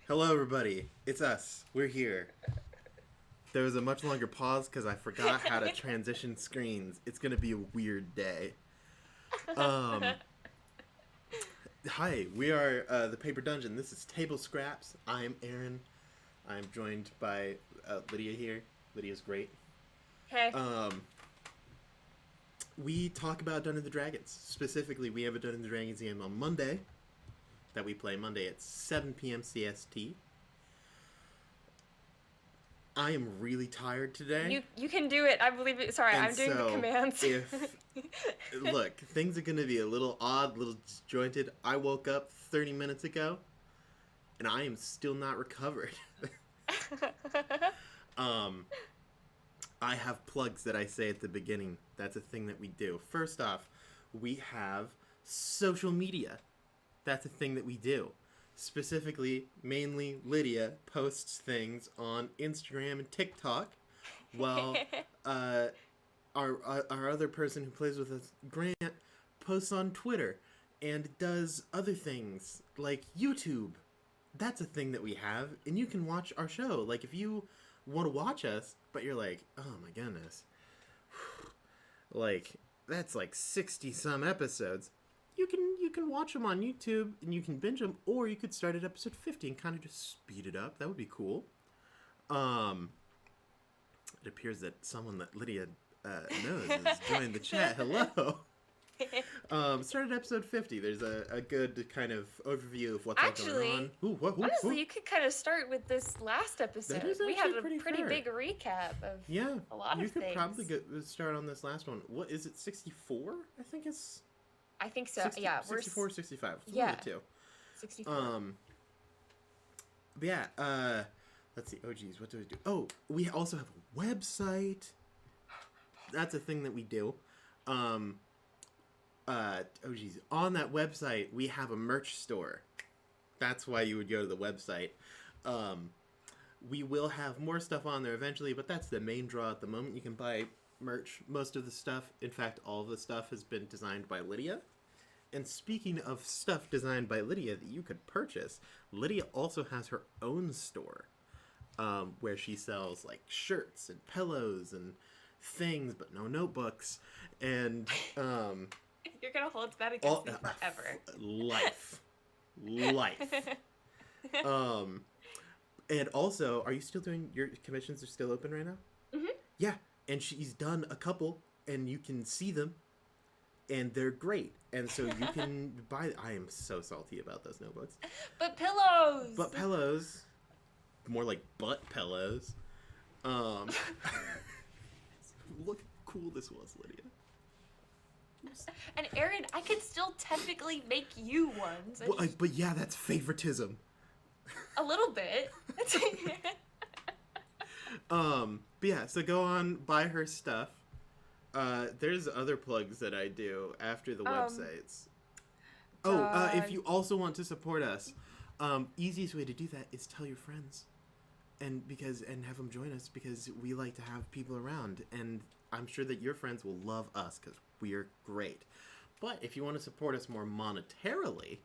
Hello, everybody. It's us. We're here. There was a much longer pause because I forgot how to transition screens. It's going to be a weird day. Hi, we are the Paper Dungeon. This is Table Scraps. I'm Aaron. I'm joined by Lydia here. Lydia's great. Hey. We talk about Dungeons & Dragons. Specifically, we have a Dungeons & Dragons game on Monday that we play Monday at 7 p.m. CST. I am really tired today. You can do it. I believe it. Sorry, And I'm doing so the commands. Look, things are going to be a little odd, a little disjointed. I woke up 30 minutes ago, and I am still not recovered. I have plugs that I say at the beginning. That's a thing that we do. First off, we have social media. That's a thing that we do. Specifically, mainly Lydia posts things on Instagram and TikTok, while our other person who plays with us, Grant, posts on Twitter and does other things like YouTube. That's a thing that we have, and you can watch our show. Like, if you want to watch us, but you're like, oh my goodness, like, that's like 60-some episodes. You can watch them on YouTube, and you can binge them, or you could start at episode 50 and kind of just speed it up. That would be cool. It appears that someone that Lydia knows is joining the chat. Hello. Start at episode 50. There's a good kind of overview of what's going on. Honestly, you could kind of start with this last episode. We had a pretty big recap of a lot of things. You could probably start on this last one. What is it, 64? I think so. 60, yeah, 64 or 65. Yeah. 64. But yeah, let's see. Oh, geez, what do we do? Oh, we also have a website. That's a thing that we do. Oh, geez. On that website, we have a merch store. That's why you would go to the website. We will have more stuff on there eventually, but that's the main draw at the moment. You can buy merch. Most of the stuff, in fact, all of the stuff has been designed by Lydia. And speaking of stuff designed by Lydia that you could purchase, Lydia also has her own store, where she sells like shirts and pillows and things, but no notebooks. And you're gonna hold that against me forever. Life. And also, are you still doing your commissions? Are still open right now? Mm-hmm. Yeah, and she's done a couple, and you can see them, and they're great. And so you can buy. I am so salty about those notebooks. But pillows. More like butt pillows. Look how cool this was, Lydia. And Aaron, I could still technically make you ones. But yeah, that's favoritism. A little bit. But yeah, so go on, buy her stuff. There's other plugs that I do after the websites. If you also want to support us, easiest way to do that is tell your friends, and have them join us, because we like to have people around, and I'm sure that your friends will love us because we're great. But if you want to support us more monetarily,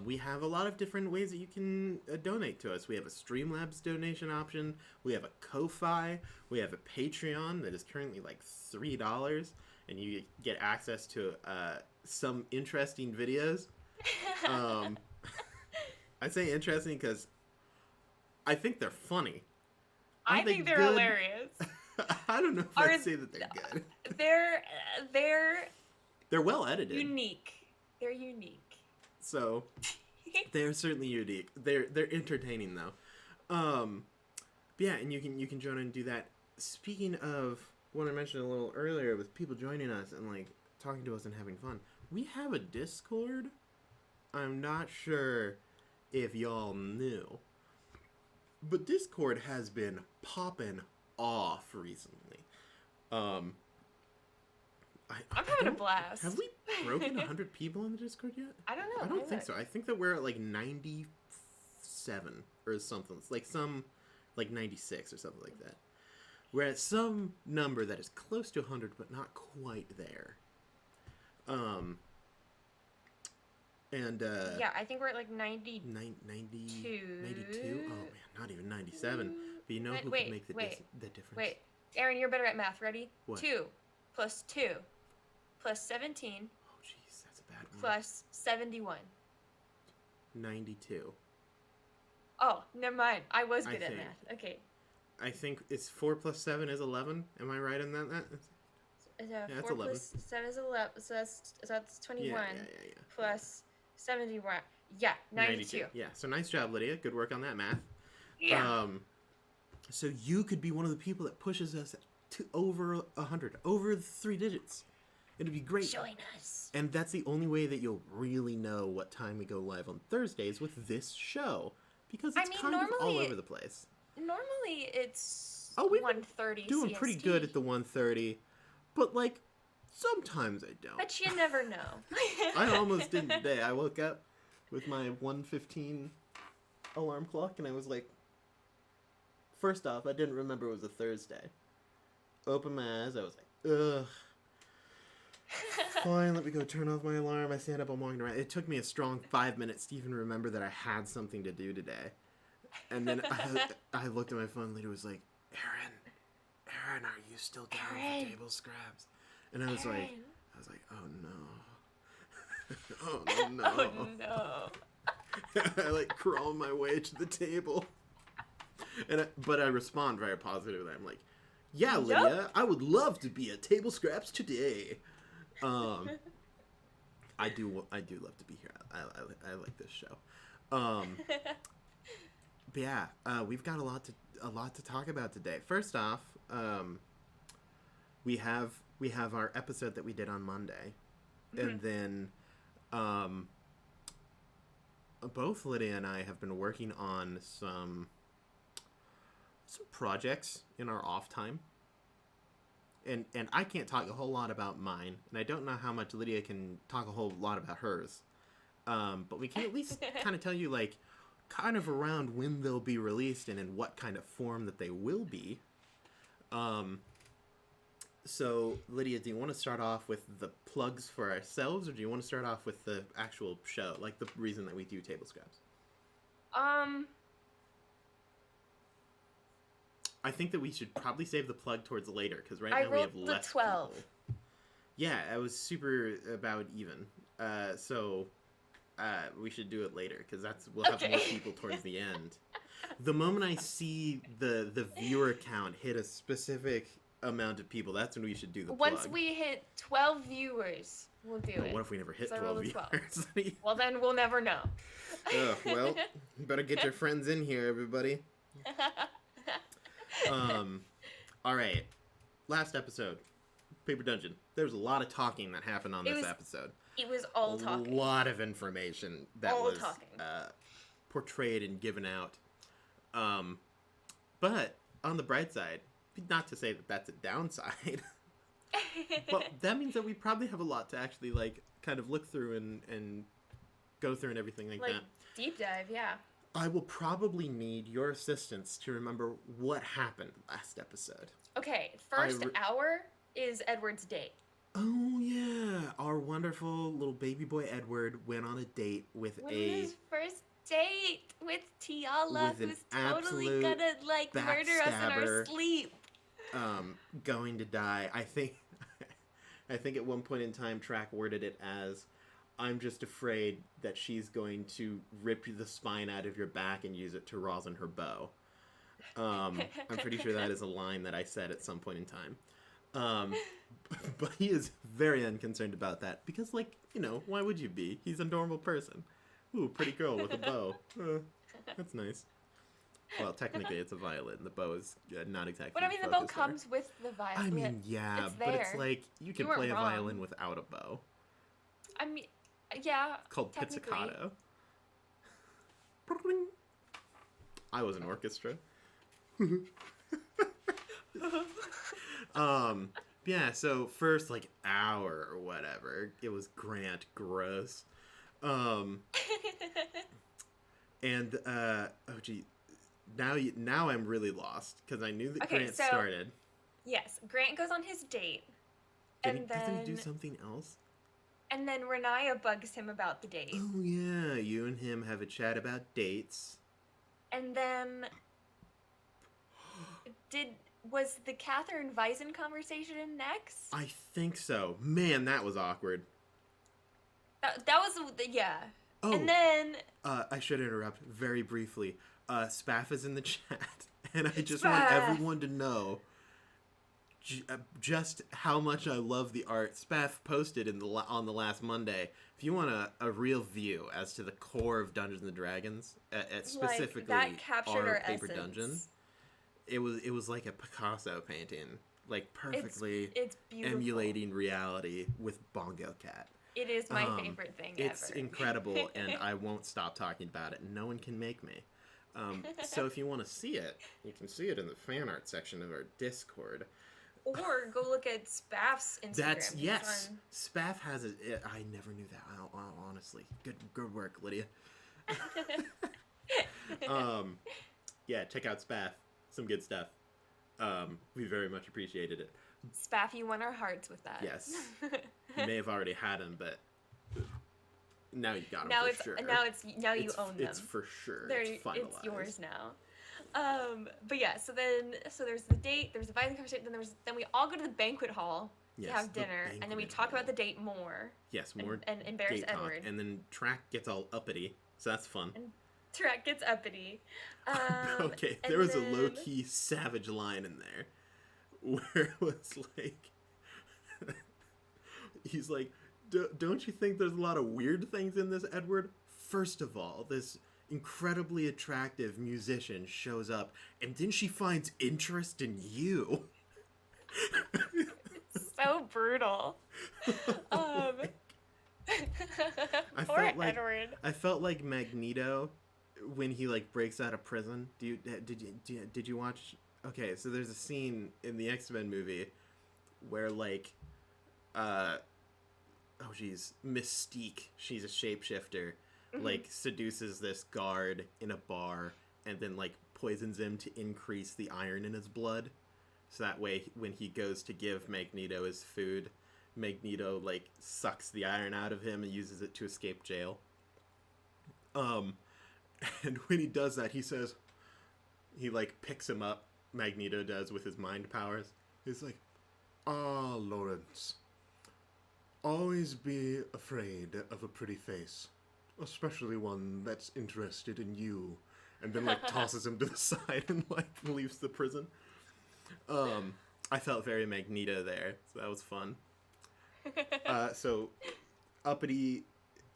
we have a lot of different ways that you can donate to us. We have a Streamlabs donation option. We have a Ko-Fi. We have a Patreon that is currently like $3, and you get access to some interesting videos. I say interesting because I think they're funny. I think they're hilarious. I don't know if I'd say that they're good. They're well edited. Unique. They're unique. So they're certainly unique. They're entertaining though. Yeah, and you can join and do that. Speaking of what I mentioned a little earlier with people joining us and like talking to us and having fun, we have a Discord. I'm not sure if y'all knew, but Discord has been popping off recently. I'm having a blast. Have we broken 100 people in the Discord yet? I don't know. I don't think so. I think that we're at like 97 or something. It's like 96 or something like that. We're at some number that is close to 100, but not quite there. Yeah, I think we're at like 92. 92? Oh man, not even 97. But you know who can make the difference? Wait, Aaron, you're better at math. Ready? What? 2 plus 2 plus 17. Oh jeez, that's a bad one. Plus 71. 92. Oh, never mind. I was good at math. Okay. I think it's 4 plus 7 is 11. Am I right in that? Yeah, that's 4 11. plus 7 is 11. So that's 21. Yeah. Plus 71. Yeah, 92. Yeah, so nice job, Lydia. Good work on that math. Yeah. So you could be one of the people that pushes us to over 100, over 3 digits. It'd be great. Join us. And that's the only way that you'll really know what time we go live on Thursdays with this show, because it's kind of all over the place. Normally it's 1:30 doing CST. Pretty good at the 1:30, but like sometimes I don't. But you never know. I almost didn't today. I woke up with my 1:15 alarm clock, and I was like, first off, I didn't remember it was a Thursday. Open my eyes, I was like, ugh. Fine, let me go turn off my alarm. I stand up, I'm walking around. It took me a strong 5 minutes to even remember that I had something to do today. And then I looked at my phone, and Lydia was like, Aaron, are you still down for table scraps? And I was like, oh no. Oh no. Oh no. I like crawl my way to the table. But I respond very positively. I'm like, yeah, Lydia, I would love to be at table scraps today. I do love to be here. I like this show. But yeah, we've got a lot to talk about today. First off, we have our episode that we did on Monday, and then both Lydia and I have been working on some projects in our off time. And I can't talk a whole lot about mine, and I don't know how much Lydia can talk a whole lot about hers. But we can at least kind of tell you, like, kind of around when they'll be released and in what kind of form that they will be. So, Lydia, do you want to start off with the plugs for ourselves, or do you want to start off with the actual show, like the reason that we do Table Scraps? I think that we should probably save the plug towards later, because right now we have less 12. people. Yeah, I was super about even. So we should do it later, because we'll have more people towards the end. The moment I see the viewer count hit a specific amount of people, that's when we should do the plug. Once we hit 12 viewers, we'll do it. What if we never hit 12 viewers? Well, then we'll never know. Well, you better get your friends in here, everybody. All right. last episode, Paper Dungeon. There was a lot of talking that happened on this episode. It was all talking. A lot of information that was portrayed and given out. But on the bright side, not to say that that's a downside, but that means that we probably have a lot to actually like kind of look through and go through and everything like that. Deep dive, yeah. I will probably need your assistance to remember what happened last episode. Okay, first hour is Edward's date. Oh, yeah. Our wonderful little baby boy Edward went on a date with his first date with Tiala, who's totally gonna, like, murder us in our sleep. Going to die. I think at one point in time, Tarak worded it as, I'm just afraid that she's going to rip the spine out of your back and use it to rosin her bow. I'm pretty sure that is a line that I said at some point in time. But he is very unconcerned about that because, like, you know, why would you be? He's a normal person. Ooh, pretty girl with a bow. That's nice. Well, technically it's a violin. The bow is not exactly. But I mean, the bow comes with the violin. I mean, yeah, but it's like you can play a violin without a bow. I mean, yeah. Called pizzicato. I was an orchestra. Yeah, so first like hour or whatever, it was Grant gross. And oh gee, now I'm really lost because I knew that Grant started. Yes, Grant goes on his date, doesn't he do something else? And then Renaya bugs him about the date. Oh yeah, you and him have a chat about dates. And then was the Catherine Weisen conversation next? I think so. Man, that was awkward. That was yeah. Oh, and then I should interrupt very briefly. Spaff is in the chat, and I just want everyone to know just how much I love the art. Spaff posted on the last Monday. If you want a real view as to the core of Dungeons and Dragons, specifically our Paper Dungeon, it was like a Picasso painting, like perfectly it's emulating reality with Bongo Cat. It is my favorite thing ever. It's incredible, and I won't stop talking about it. No one can make me. So if you want to see it, you can see it in the fan art section of our Discord. Or go look at Spaff's Instagram. Yes. Spaff has it. I never knew that. Honestly, good work, Lydia. Yeah, check out Spaff. Some good stuff. We very much appreciated it. Spaff, you won our hearts with that. Yes. You may have already had them, but now you got them for sure. Now you own them. It's for sure. It's finalized. It's yours now. But yeah, so there's the date, there's the Weisen conversation, then we all go to the banquet hall to have dinner, and then we talk about the date more. Yes, more and embarrass date Edward. Talk. And then Tarak gets all uppity, so that's fun. And Tarak gets uppity. Okay, there was a low-key savage line in there where it was like, he's like, don't you think there's a lot of weird things in this, Edward? First of all, this incredibly attractive musician shows up, and then she finds interest in you. So brutal. Edward. I felt like Magneto when he like breaks out of prison. Did you watch? Okay, so there's a scene in the X-Men movie where like Mystique, she's a shapeshifter, like seduces this guard in a bar and then like poisons him to increase the iron in his blood, so that way when he goes to give Magneto his food, Magneto like sucks the iron out of him and uses it to escape jail. And when he does that, he says, he like picks him up, Magneto does, with his mind powers. He's like, Lawrence, always be afraid of a pretty face, especially one that's interested in you. And then like tosses him to the side and like leaves the prison. I felt very Magneto there, so that was fun. So uppity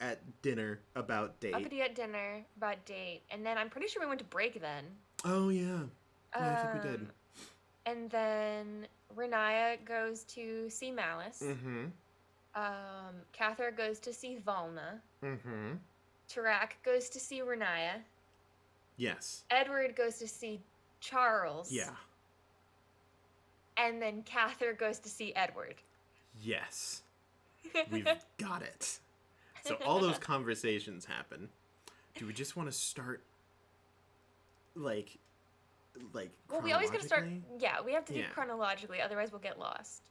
at dinner about date. Uppity at dinner about date, and then I'm pretty sure we went to break then. Oh yeah, I think we did. And then Renaya goes to see Malice. Mm-hmm. Cathra goes to see Volna. Mm-hmm. Tarak goes to see Renaya. Yes. Edward goes to see Charles. Yeah. And then Cathra goes to see Edward. Yes. We've got it. So all those conversations happen. Do we just want to start, like well, we always got to start, yeah, we have to do chronologically, otherwise we'll get lost.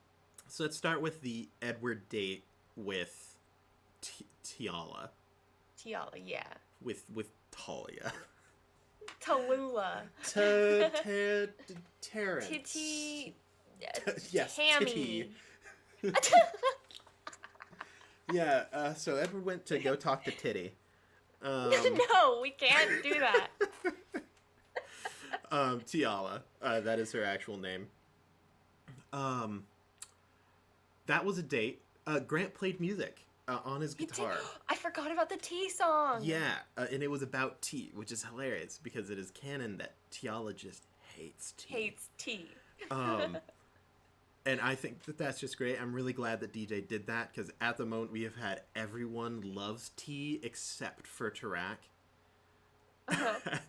So let's start with the Edward date with Tiala. Tiala, yeah. With Talia. Tallulah. Terrence. Titty. Yes, Tammy. Titty. Yeah, so Edward went to go talk to Titty. No, we can't do that. Tiala. That is her actual name. That was a date. Grant played music on his guitar. I forgot about the tea song. Yeah, and it was about tea, which is hilarious because it is canon that Tiala just hates tea. Hates tea. And I think that that's just great. I'm really glad that DJ did that because at the moment we have had everyone loves tea except for Tarak.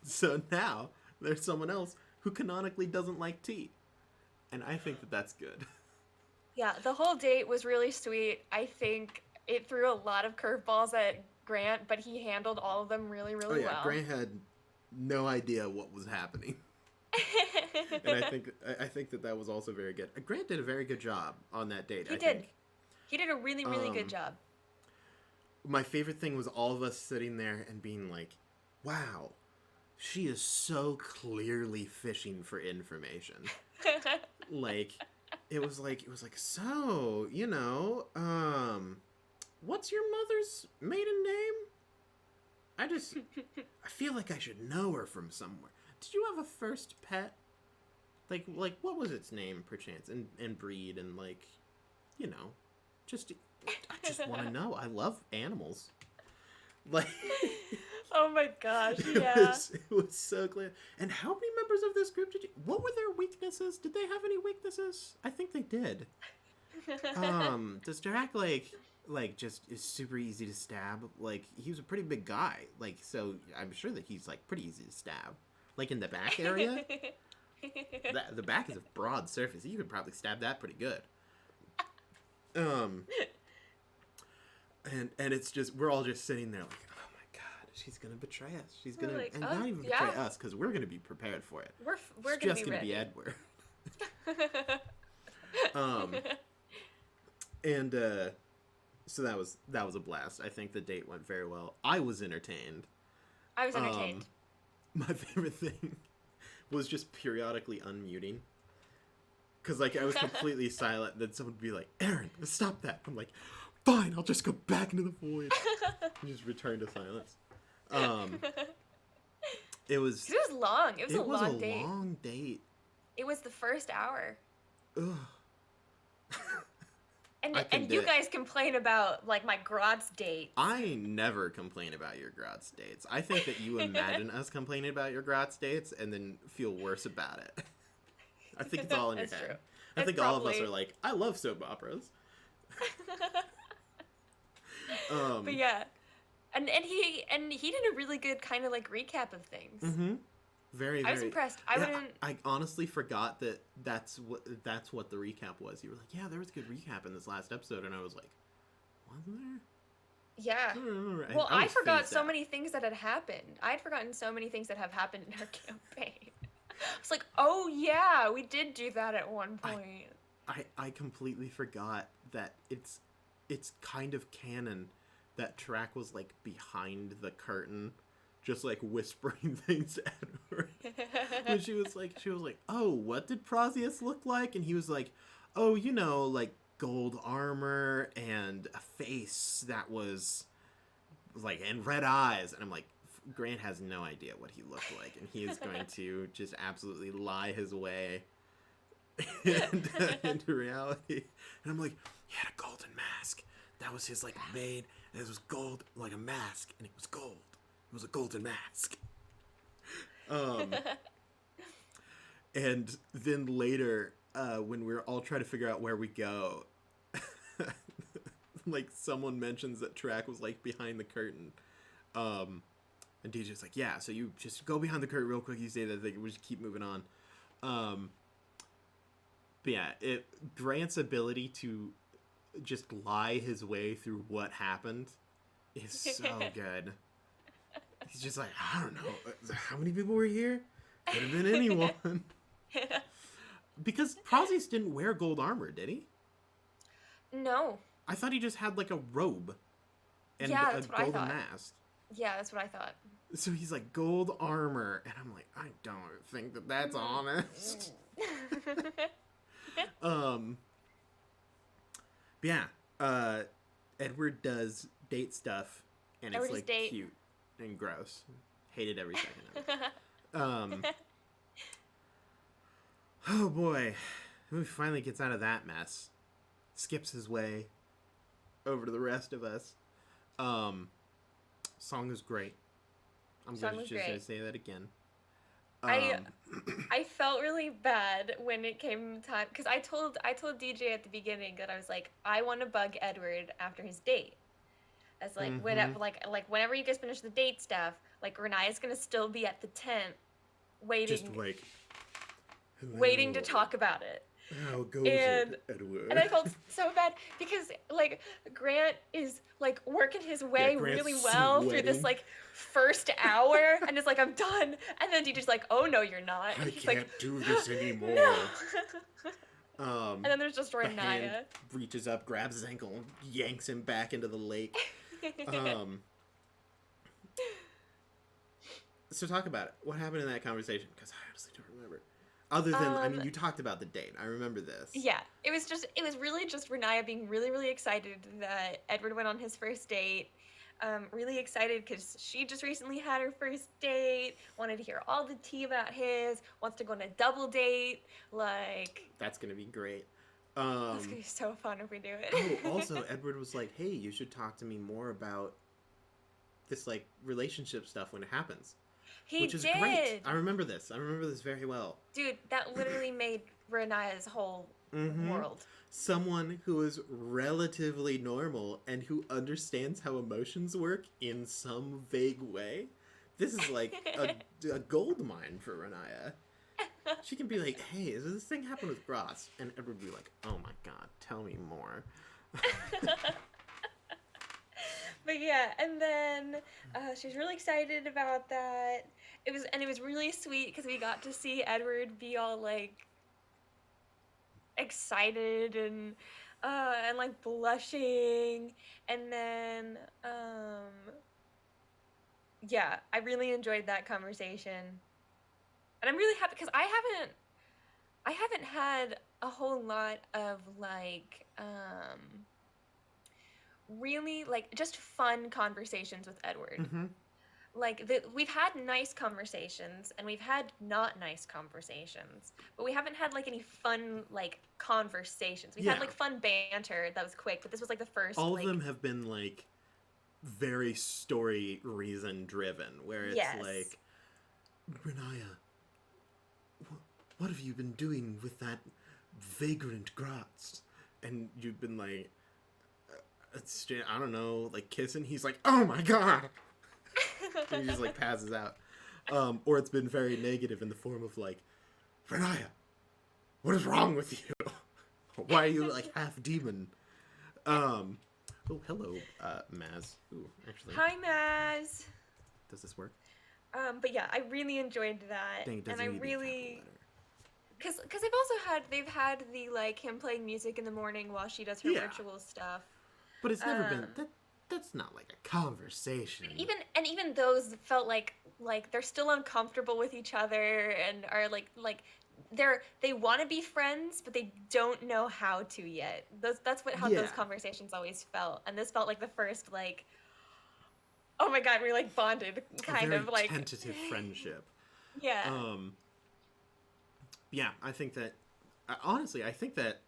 So now there's someone else who canonically doesn't like tea. And I think that that's good. Yeah, the whole date was really sweet. I think it threw a lot of curveballs at Grant, but he handled all of them really, really well. Grant had no idea what was happening. And I think that was also very good. Grant did a very good job on that date. He did. He did a really, really good job. My favorite thing was all of us sitting there and being like, wow, she is so clearly fishing for information. It was like, so, what's your mother's maiden name? I feel like I should know her from somewhere. Did you have a first pet? Like what was its name, perchance, and breed, and I just want to know. I love animals. Oh my gosh, yeah. It was so clear. And how many members of this group what were their weaknesses? Did they have any weaknesses? I think they did. Does Tarak just is super easy to stab? He was a pretty big guy. So I'm sure that he's pretty easy to stab. In the back area? The back is a broad surface. You could probably stab that pretty good. And it's just, we're all just sitting there oh my god, she's gonna betray us. She's gonna, and not even betray us, because we're gonna be prepared for it. We're it's just gonna be Edward. So that was a blast. I think the date went very well. I was entertained. My favorite thing was just periodically unmuting. Because, I was completely silent. Then someone would be like, Aaron, stop that. I'm like, fine, I'll just go back into the void. And just return to silence. It was long. It was a long date. It was a long date. It was the first hour. Ugh. And you guys complain about, my Graz date. I never complain about your Graz dates. I think that you imagine us complaining about your Graz dates and then feel worse about it. I think it's all in your head. True. I think all of us are like, I love soap operas. But yeah. And he did a really good kind of recap of things. Mm-hmm. Very, I was impressed. I honestly forgot that that's what the recap was. You were like, yeah, there was a good recap in this last episode, and I was like, wasn't there? Yeah. Well, I forgot so many things that had happened. I had forgotten so many things that have happened in our campaign. It's like, oh yeah, we did do that at one point. I completely forgot that it's kind of canon that Tarak was behind the curtain, just whispering things to Edward. When she was like, oh, what did Prozius look like? And he was like, oh, gold armor and a face that was and red eyes. And I'm like, Grant has no idea what he looked like, and he is going to just absolutely lie his way into reality. And I'm like, he had a golden mask. That was his made. And it was gold, a mask, and it was gold. It was a golden mask. And then later, when we're all trying to figure out where we go, like someone mentions that Tarak was like behind the curtain. And DJ's like, yeah, so you just go behind the curtain real quick. You say that thing, we just keep moving on. But yeah, Grant's ability to just lie his way through what happened is so good. He's just like, I don't know, how many people were here? Could have been anyone. Because Prozis didn't wear gold armor, did he? No. I thought he just had like a robe and a golden mask. Yeah, that's what I thought. So he's like, gold armor. And I'm like, I don't think that that's honest. But yeah, Edward does date stuff, and it's like cute and gross. Hated every second of it. Oh boy, he finally gets out of that mess. Skips his way over to the rest of us. Song is great. I'm gonna say that again. I felt really bad when it came time, because I told DJ at the beginning that I was like, I want to bug Edward after his date. As like whenever you guys finish the date stuff, like Renaya's gonna still be at the tent waiting. Just like waiting to talk about it. How goes it, Edward? And I felt so bad because like Grant is like working his way really well through this like first hour, and it's like, I'm done, and then DJ's like, oh no, you're not. I can't do this anymore. No. And then there's just Renaya. Reaches up, grabs his ankle, and yanks him back into the lake. So talk about it. What happened in that conversation? Because I honestly don't remember. Other than, I mean, you talked about the date. I remember this. Yeah. It was really just Renaya being really, really excited that Edward went on his first date. Really excited because she just recently had her first date, wanted to hear all the tea about his, wants to go on a double date, like... That's going to be great. That's going to be so fun if we do it. Oh, also, Edward was like, hey, you should talk to me more about this, like, relationship stuff when it happens. Which is great. I remember this. I remember this very well. Dude, that literally made Renaya's whole world. Someone who is relatively normal and who understands how emotions work in some vague way. This is like a gold mine for Renaya. She can be like, hey, does this thing happen with Ross? And Edward would be like, oh my god, tell me more. But yeah, and then she's really excited about that. It was really sweet because we got to see Edward be all like excited and like blushing, and then yeah, I really enjoyed that conversation, and I'm really happy because I haven't had a whole lot of like really like just fun conversations with Edward. Like we've had nice conversations and we've had not nice conversations, but we haven't had like any fun like conversations. We've had like fun banter that was quick, but this was like the first. All of them have been like very story reason driven, where it's like, Renaya, what have you been doing with that vagrant Graz? And you've been like, I don't know, like kissing. He's like, oh my god. And he just like passes out. Or it's been very negative in the form of like, Renaya, what is wrong with you? Why are you like half demon? Oh, hello, Maz. Ooh, actually. Hi, Maz. Does this work? But yeah, I really enjoyed that. Dang, and I really, because they've had the like him playing music in the morning while she does her ritual stuff. But it's never been that's not like a conversation. Even those felt like they're still uncomfortable with each other and are like they want to be friends, but they don't know how to yet. That's how those conversations always felt, and this felt like the first like, oh my god, we like bonded kind of like tentative friendship. Yeah. Yeah, I think that honestly, I think that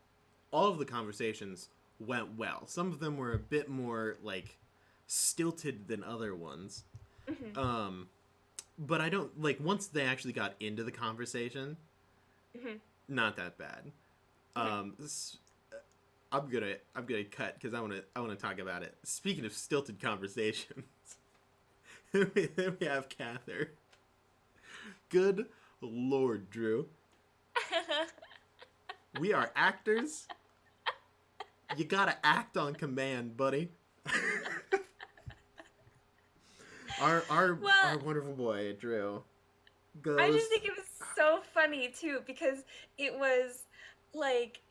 all of the conversations went well. Some of them were a bit more like stilted than other ones. But I don't like once they actually got into the conversation, Mm-hmm. Not that bad. S- I'm gonna cut because I wanna talk about it. Speaking of stilted conversations, then we have Cather. Good Lord, Drew. We are actors. You gotta act on command, buddy. Our Well, wonderful boy Drew I goes. just think it was so funny too because it was like,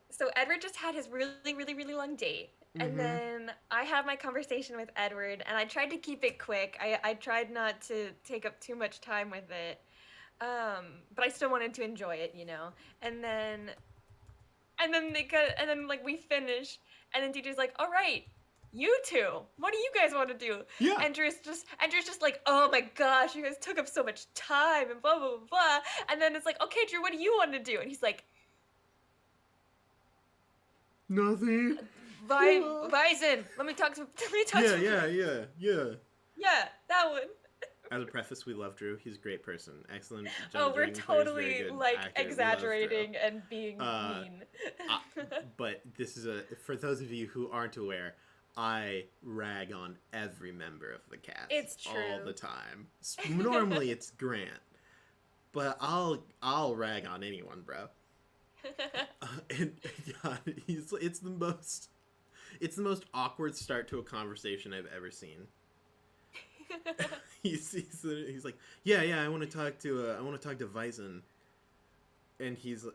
so Edward just had his really, really, really long date. And Mm-hmm. then I have my conversation with Edward, and I tried to keep it quick. I tried not to take up too much time with it. But I still wanted to enjoy it, you know. And then and then like we finish, and then DJ's like, "All right, you two, what do you guys want to do?" Yeah. Andrew's just like, "Oh my gosh, you guys took up so much time and blah blah blah blah." And then it's like, "Okay, Drew, what do you want to do?" And he's like, Nothing. Bison. Let me talk to. Let me talk Yeah, to. yeah. Yeah, that one. As a preface, we love Drew. He's a great person. Excellent. Oh, we're Dragon player, very totally good like actor. We love exaggerating and being Uh, mean. but this is for those of you who aren't aware, I rag on every member of the cast. It's true. All the time. Normally it's Grant, but I'll rag on anyone, bro. And God, it's the most awkward start to a conversation I've ever seen. he's like, yeah, I want to talk to Vyson, and he's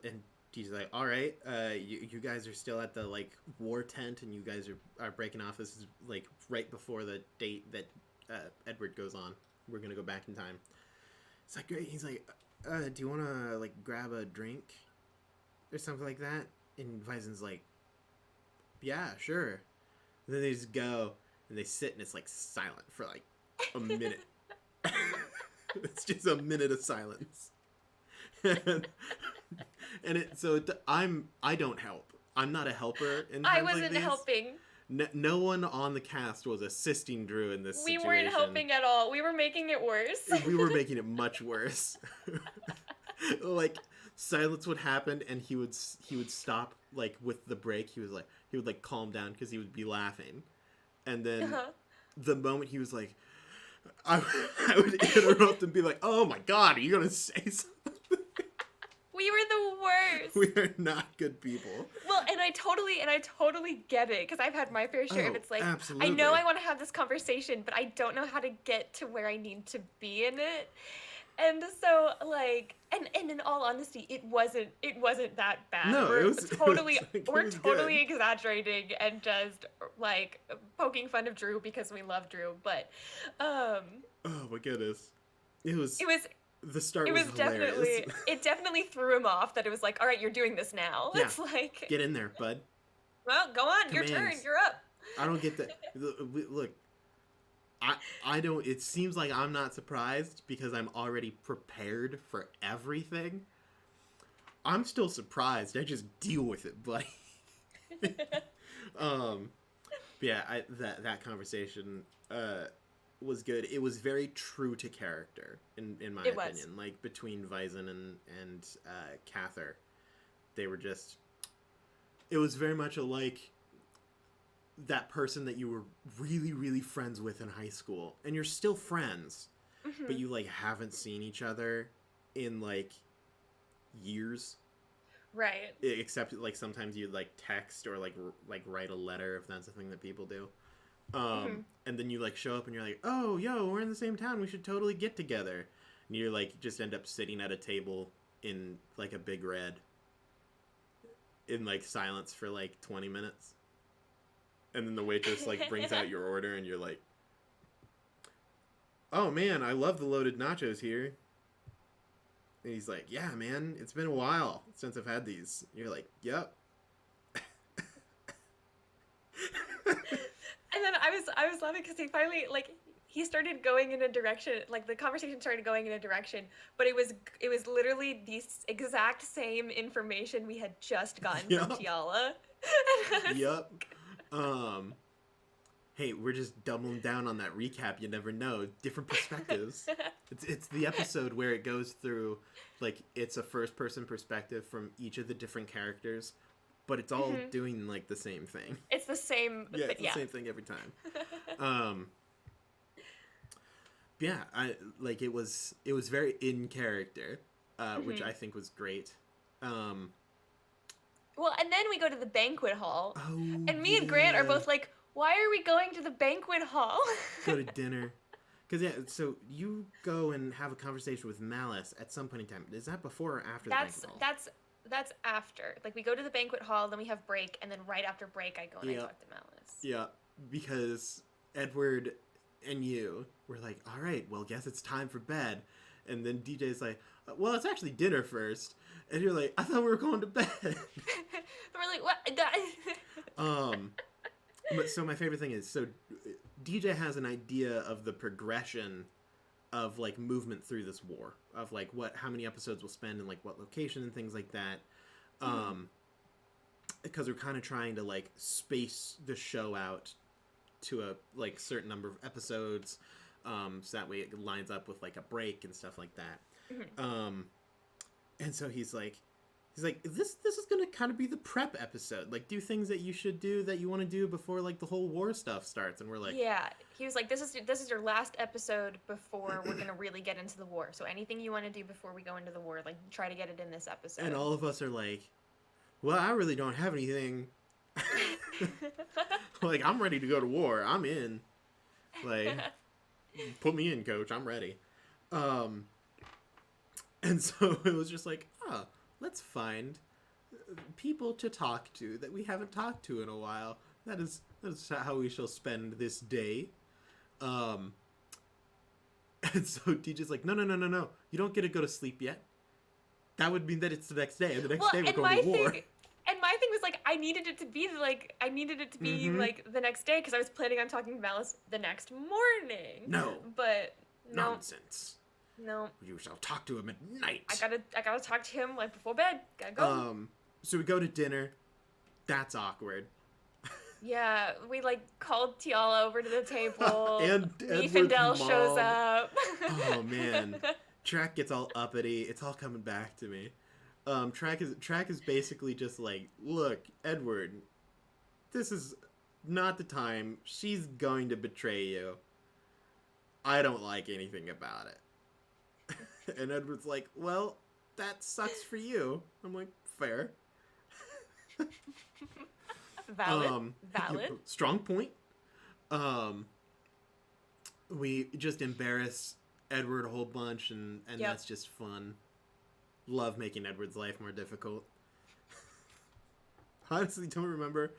like, all right, you guys are still at the like war tent, and you guys are breaking off. This is like right before the date that Edward goes on. We're gonna go back in time. It's like great. He's like, do you want to like grab a drink or something like that? And Vyson's like, yeah, sure. And then they just go and they sit, and it's like silent for like a minute. It's just a minute of silence. I don't help. I'm not a helper in times I like wasn't these. helping. No one on the cast was assisting Drew in this situation. We weren't helping at all. We were making it worse. We were making it much worse. Like silence would happen, and he would stop like with the break. He would like calm down because he would be laughing, and then the moment he was like, I would interrupt and be like, "Oh my God, are you gonna say something?" We were the worst. We are not good people. Well, and I totally get it, because I've had my fair share of it's like, absolutely. I know I want to have this conversation, but I don't know how to get to where I need to be in it. And so like, and in all honesty, it wasn't that bad. No, we're it was totally good. Exaggerating and just like poking fun of Drew because we love Drew, but oh my goodness, it was the start. It was definitely it definitely threw him off that it was like, all right, you're doing this now. Yeah. It's like, get in there, bud. Well, go on, Commands. your turn, you're up. I don't get that. Look, I don't. It seems like I'm not surprised because I'm already prepared for everything. I'm still surprised. I just deal with it, buddy. Yeah, that conversation was good. It was very true to character in my opinion. Like between Vyson and Cather, they were just. It was very much like that person that you were really, really friends with in high school, and you're still friends, but you like haven't seen each other in like years, right? Except like sometimes you'd like text or like write a letter if that's a thing that people do, and then you like show up and you're like, oh, yo, we're in the same town, we should totally get together, and you're like just end up sitting at a table in like a Big Red in like silence for like 20 minutes. And then the waitress like brings out your order, and you're like, "Oh man, I love the loaded nachos here." And he's like, "Yeah, man, it's been a while since I've had these." And you're like, "Yep." And then I was laughing because he started going in a direction, like the conversation started going in a direction, but it was literally the exact same information we had just gotten from Tiala. Yep. Hey, we're just doubling down on that recap. You never know. Different perspectives. It's the episode where it goes through, like, it's a first-person perspective from each of the different characters, but it's all doing, like, the same thing. It's the same. Yeah, it's the same thing every time. Yeah, it was very in character, which I think was great. Well, and then we go to the banquet hall, and me and yeah. Grant are both like, why are we going to the banquet hall? Go to dinner. Because, yeah, so you go and have a conversation with Malice at some point in time. Is that before or after the banquet hall? That's after. Like, we go to the banquet hall, then we have break, and then right after break, I go and I talk to Malice. Yeah, because Edward and you were like, all right, well, guess it's time for bed. And then DJ's like, well, it's actually dinner first. And you're like, I thought we were going to bed. And we're like, what? But so my favorite thing is, so DJ has an idea of the progression of, like, movement through this war, of, like, how many episodes we'll spend in, like, what location and things like that. Because we're kind of trying to, like, space the show out to a, like, certain number of episodes, so that way it lines up with, like, a break and stuff like that. And so he's like, this is gonna kind of be the prep episode. Like, do things that you should do that you want to do before, like, the whole war stuff starts. And we're like, yeah. He was like, this is your last episode before we're gonna really get into the war. So anything you want to do before we go into the war, like, try to get it in this episode. And all of us are like, well, I really don't have anything. Like, I'm ready to go to war. I'm in. Like, put me in, coach. I'm ready. And so it was just like, let's find people to talk to that we haven't talked to in a while. That is how we shall spend this day. And so DJ's like, no. You don't get to go to sleep yet. That would mean that it's the next day, and the next day we're going to war. And my thing was, like, I needed it to be like the next day, because I was planning on talking to Malice the next morning. No. But no. Nonsense. No. You shall talk to him at night. I gotta talk to him, like, before bed. Gotta go. So we go to dinner. That's awkward. Yeah, we, like, called Tiala over to the table. And Findel shows up. Oh, man. Tarak gets all uppity. It's all coming back to me. Tarak is basically just like, look, Edward, this is not the time. She's going to betray you. I don't like anything about it. And Edward's like, well, that sucks for you. I'm like, fair. Valid. Strong point. We just embarrass Edward a whole bunch, and that's just fun. Love making Edward's life more difficult. Honestly, don't remember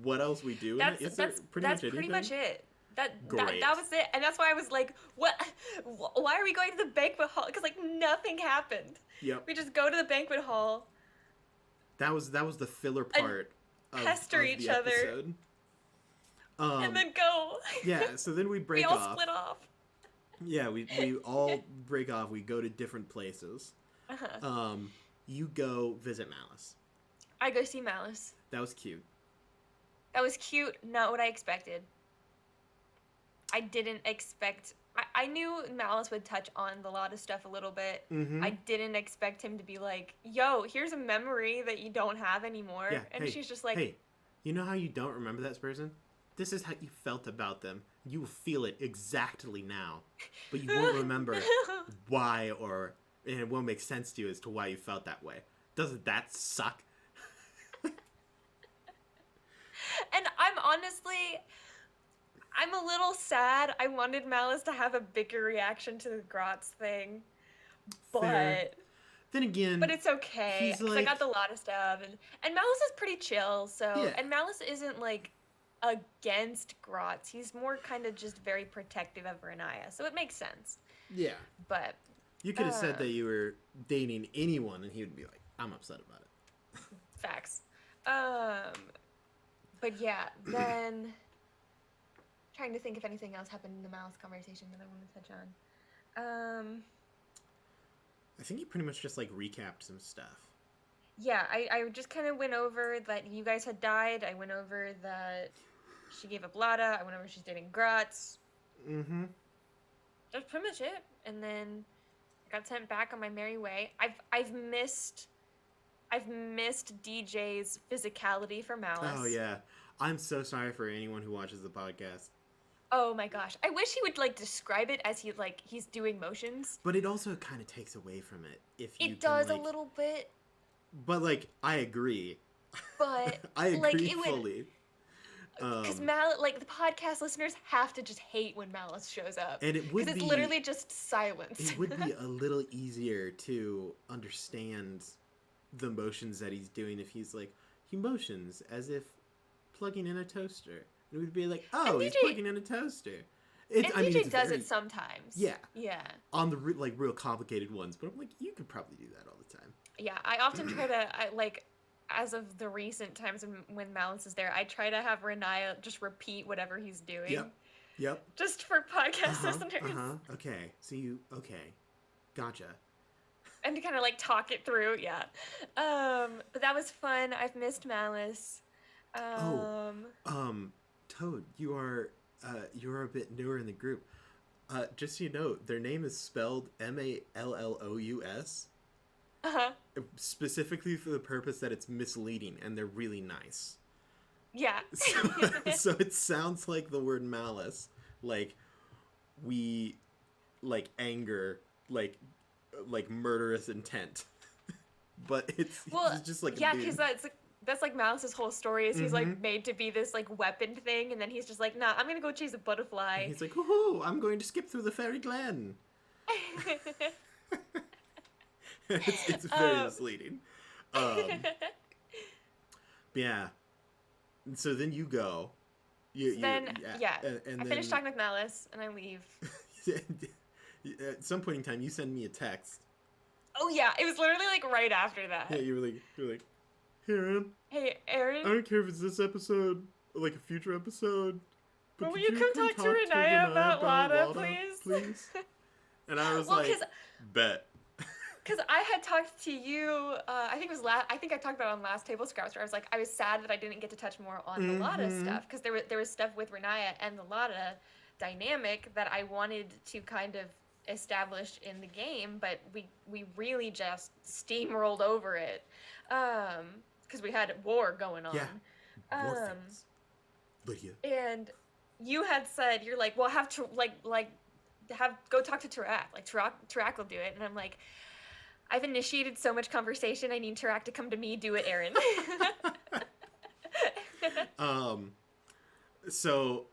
what else we do. That's pretty much it. That was it, and that's why I was like, "What? Why are we going to the banquet hall?" Because, like, nothing happened. Yep. We just go to the banquet hall. That was the filler part. Pester each other. And then go. Yeah. So then we break off. We all split off. Yeah, we all break off. We go to different places. You go visit Malice. I go see Malice. That was cute. Not what I expected. I didn't expect... I knew Malice would touch on the lot of stuff a little bit. I didn't expect him to be like, yo, here's a memory that you don't have anymore. Yeah, and she's just like... Hey, you know how you don't remember that person? This is how you felt about them. You will feel it exactly now. But you won't remember why, and it won't make sense to you as to why you felt that way. Doesn't that suck? And I'm a little sad. I wanted Malice to have a bigger reaction to the Grotz thing. But... Fair. Then again... But it's okay. Because I got the lot of stuff. And Malice is pretty chill, so... Yeah. And Malice isn't, like, against Grotz. He's more kind of just very protective of Renaya. So it makes sense. Yeah. But... You could have said that you were dating anyone, and he would be like, I'm upset about it. Facts. But yeah, then... trying to think if anything else happened in the Malice conversation that I want to touch on. I think you pretty much just, like, recapped some stuff. Yeah, I just kind of went over that you guys had died. I went over that she gave up Lada. I went over she's dating Grotz. that's pretty much it. And then I got sent back on my merry way. I've missed DJ's physicality for Oh Malice. yeah, I'm so sorry for anyone who watches the podcast. Oh my gosh. I wish he would like describe it as he's doing motions. But it also kind of takes away from it if you It can does like. a little bit. But like, I agree. But I agree like it fully. Because the podcast listeners have to just hate when Malice shows up. And it would because it's be literally just silence. It would be a little easier to understand the motions that he's doing if he's like he motions as if plugging in a toaster. And we'd be like, oh, he's plugging in a toaster. DJ does it sometimes. Yeah. Yeah. On the real complicated ones, but I'm like, you could probably do that all the time. Yeah, I often try to as of the recent times when Malice is there, I try to have Renaya just repeat whatever he's doing. Yep. Just for podcast listeners. Okay. So okay. Gotcha. And to kind of like talk it through, yeah. But that was fun. I've missed Malice. Toad, you're a bit newer in the group. Just so you know, their name is spelled Mallous. Specifically for the purpose that it's misleading, and they're really nice. Yeah. So it sounds like the word malice, like we, like anger, like murderous intent. But it's just like yeah, because that's like Malice's whole story is he's like made to be this like weapon thing, and then he's just like, nah, I'm gonna go chase a butterfly. And he's like, woohoo, I'm going to skip through the fairy glen. It's very misleading. Yeah. So then you go. And I finish talking with Malice and I leave. At some point in time, you send me a text. Oh yeah, it was literally like right after that. Yeah, you were like, hey Aaron. Hey Aaron. I don't care if it's this episode or like a future episode. But will you come talk to Renaya about Lada, please? And I was like, bet. Because I had talked to you, I think I talked about it on last Table Scraps, where I was sad that I didn't get to touch more on the Lada stuff, because there was stuff with Renaya and the Lada dynamic that I wanted to kind of establish in the game, but we really just steamrolled over it, because we had war going on. Yeah, war things. Lydia. And you had said, you're like, well, have to go talk to Tarak. Like Tarak will do it, and I'm like, I've initiated so much conversation. I need Tarak to come to me. Do it, Aaron. So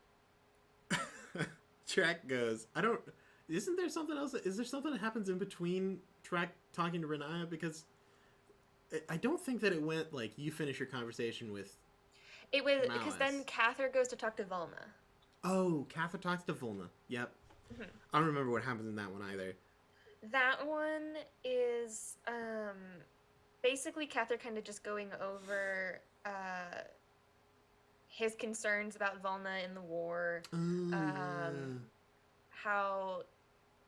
Tarak goes, isn't there something else? Is there something that happens in between Tarak talking to Renaya? Because I don't think that it went like you finish your conversation with It was Malice. because then Cather goes to talk to Volna. Oh, Cather talks to Volna. Yep. Mm-hmm. I don't remember what happens in that one either. That one is basically Cather kind of just going over his concerns about Volna in the war. How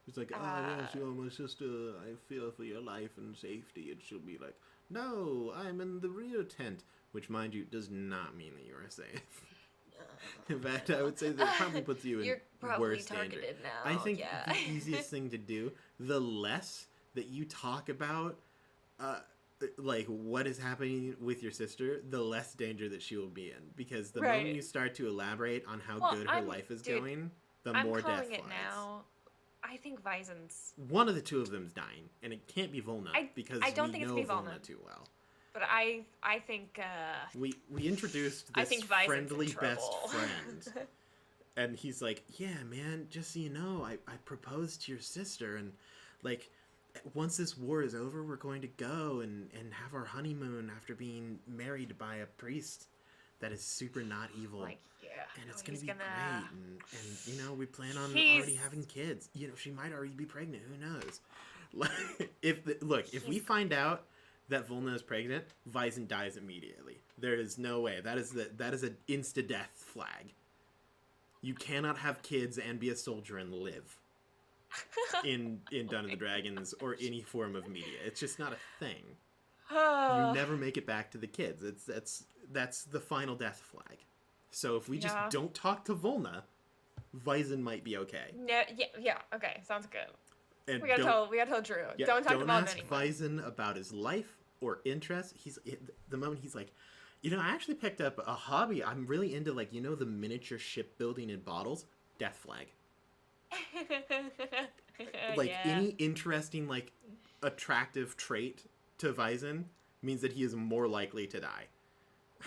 it's like, yes, you're my sister. I fear for your life and safety. And she'll be like, no, I'm in the rear tent, which, mind you, does not mean that you are safe. In fact, I would say that probably puts you in worse danger. Now. I think the easiest thing to do, the less that you talk about, like what is happening with your sister, the less danger that she will be in. Because the moment you start to elaborate on how good her life is going, the more death flies. Now. I think Vizen's one of the two of them's dying, and it can't be Volna because I don't think it's Volna too well. But I think we introduced this friendly best friend, and he's like, yeah, man, just so you know, I proposed to your sister, and like once this war is over, we're going to go and have our honeymoon after being married by a priest that is super not evil. Like, yeah, and it's gonna be great, and you know, we plan on already having kids. You know, she might already be pregnant. Who knows? Like, if we find out that Volna is pregnant, Vizen dies immediately. There is no way. That is an insta-death flag. You cannot have kids and be a soldier and live in Dungeons and Dragons or any form of media. It's just not a thing. You never make it back to the kids. That's the final death flag. So if we just don't talk to Volna, Vyzen might be okay. No, yeah, okay, sounds good. And we gotta tell Drew. Yeah, don't talk don't about ask anyone. Vyzen about his life or interests. The moment he's like, I actually picked up a hobby. I'm really into the miniature shipbuilding in bottles. Death flag. Any interesting attractive trait to Vyzen means that he is more likely to die.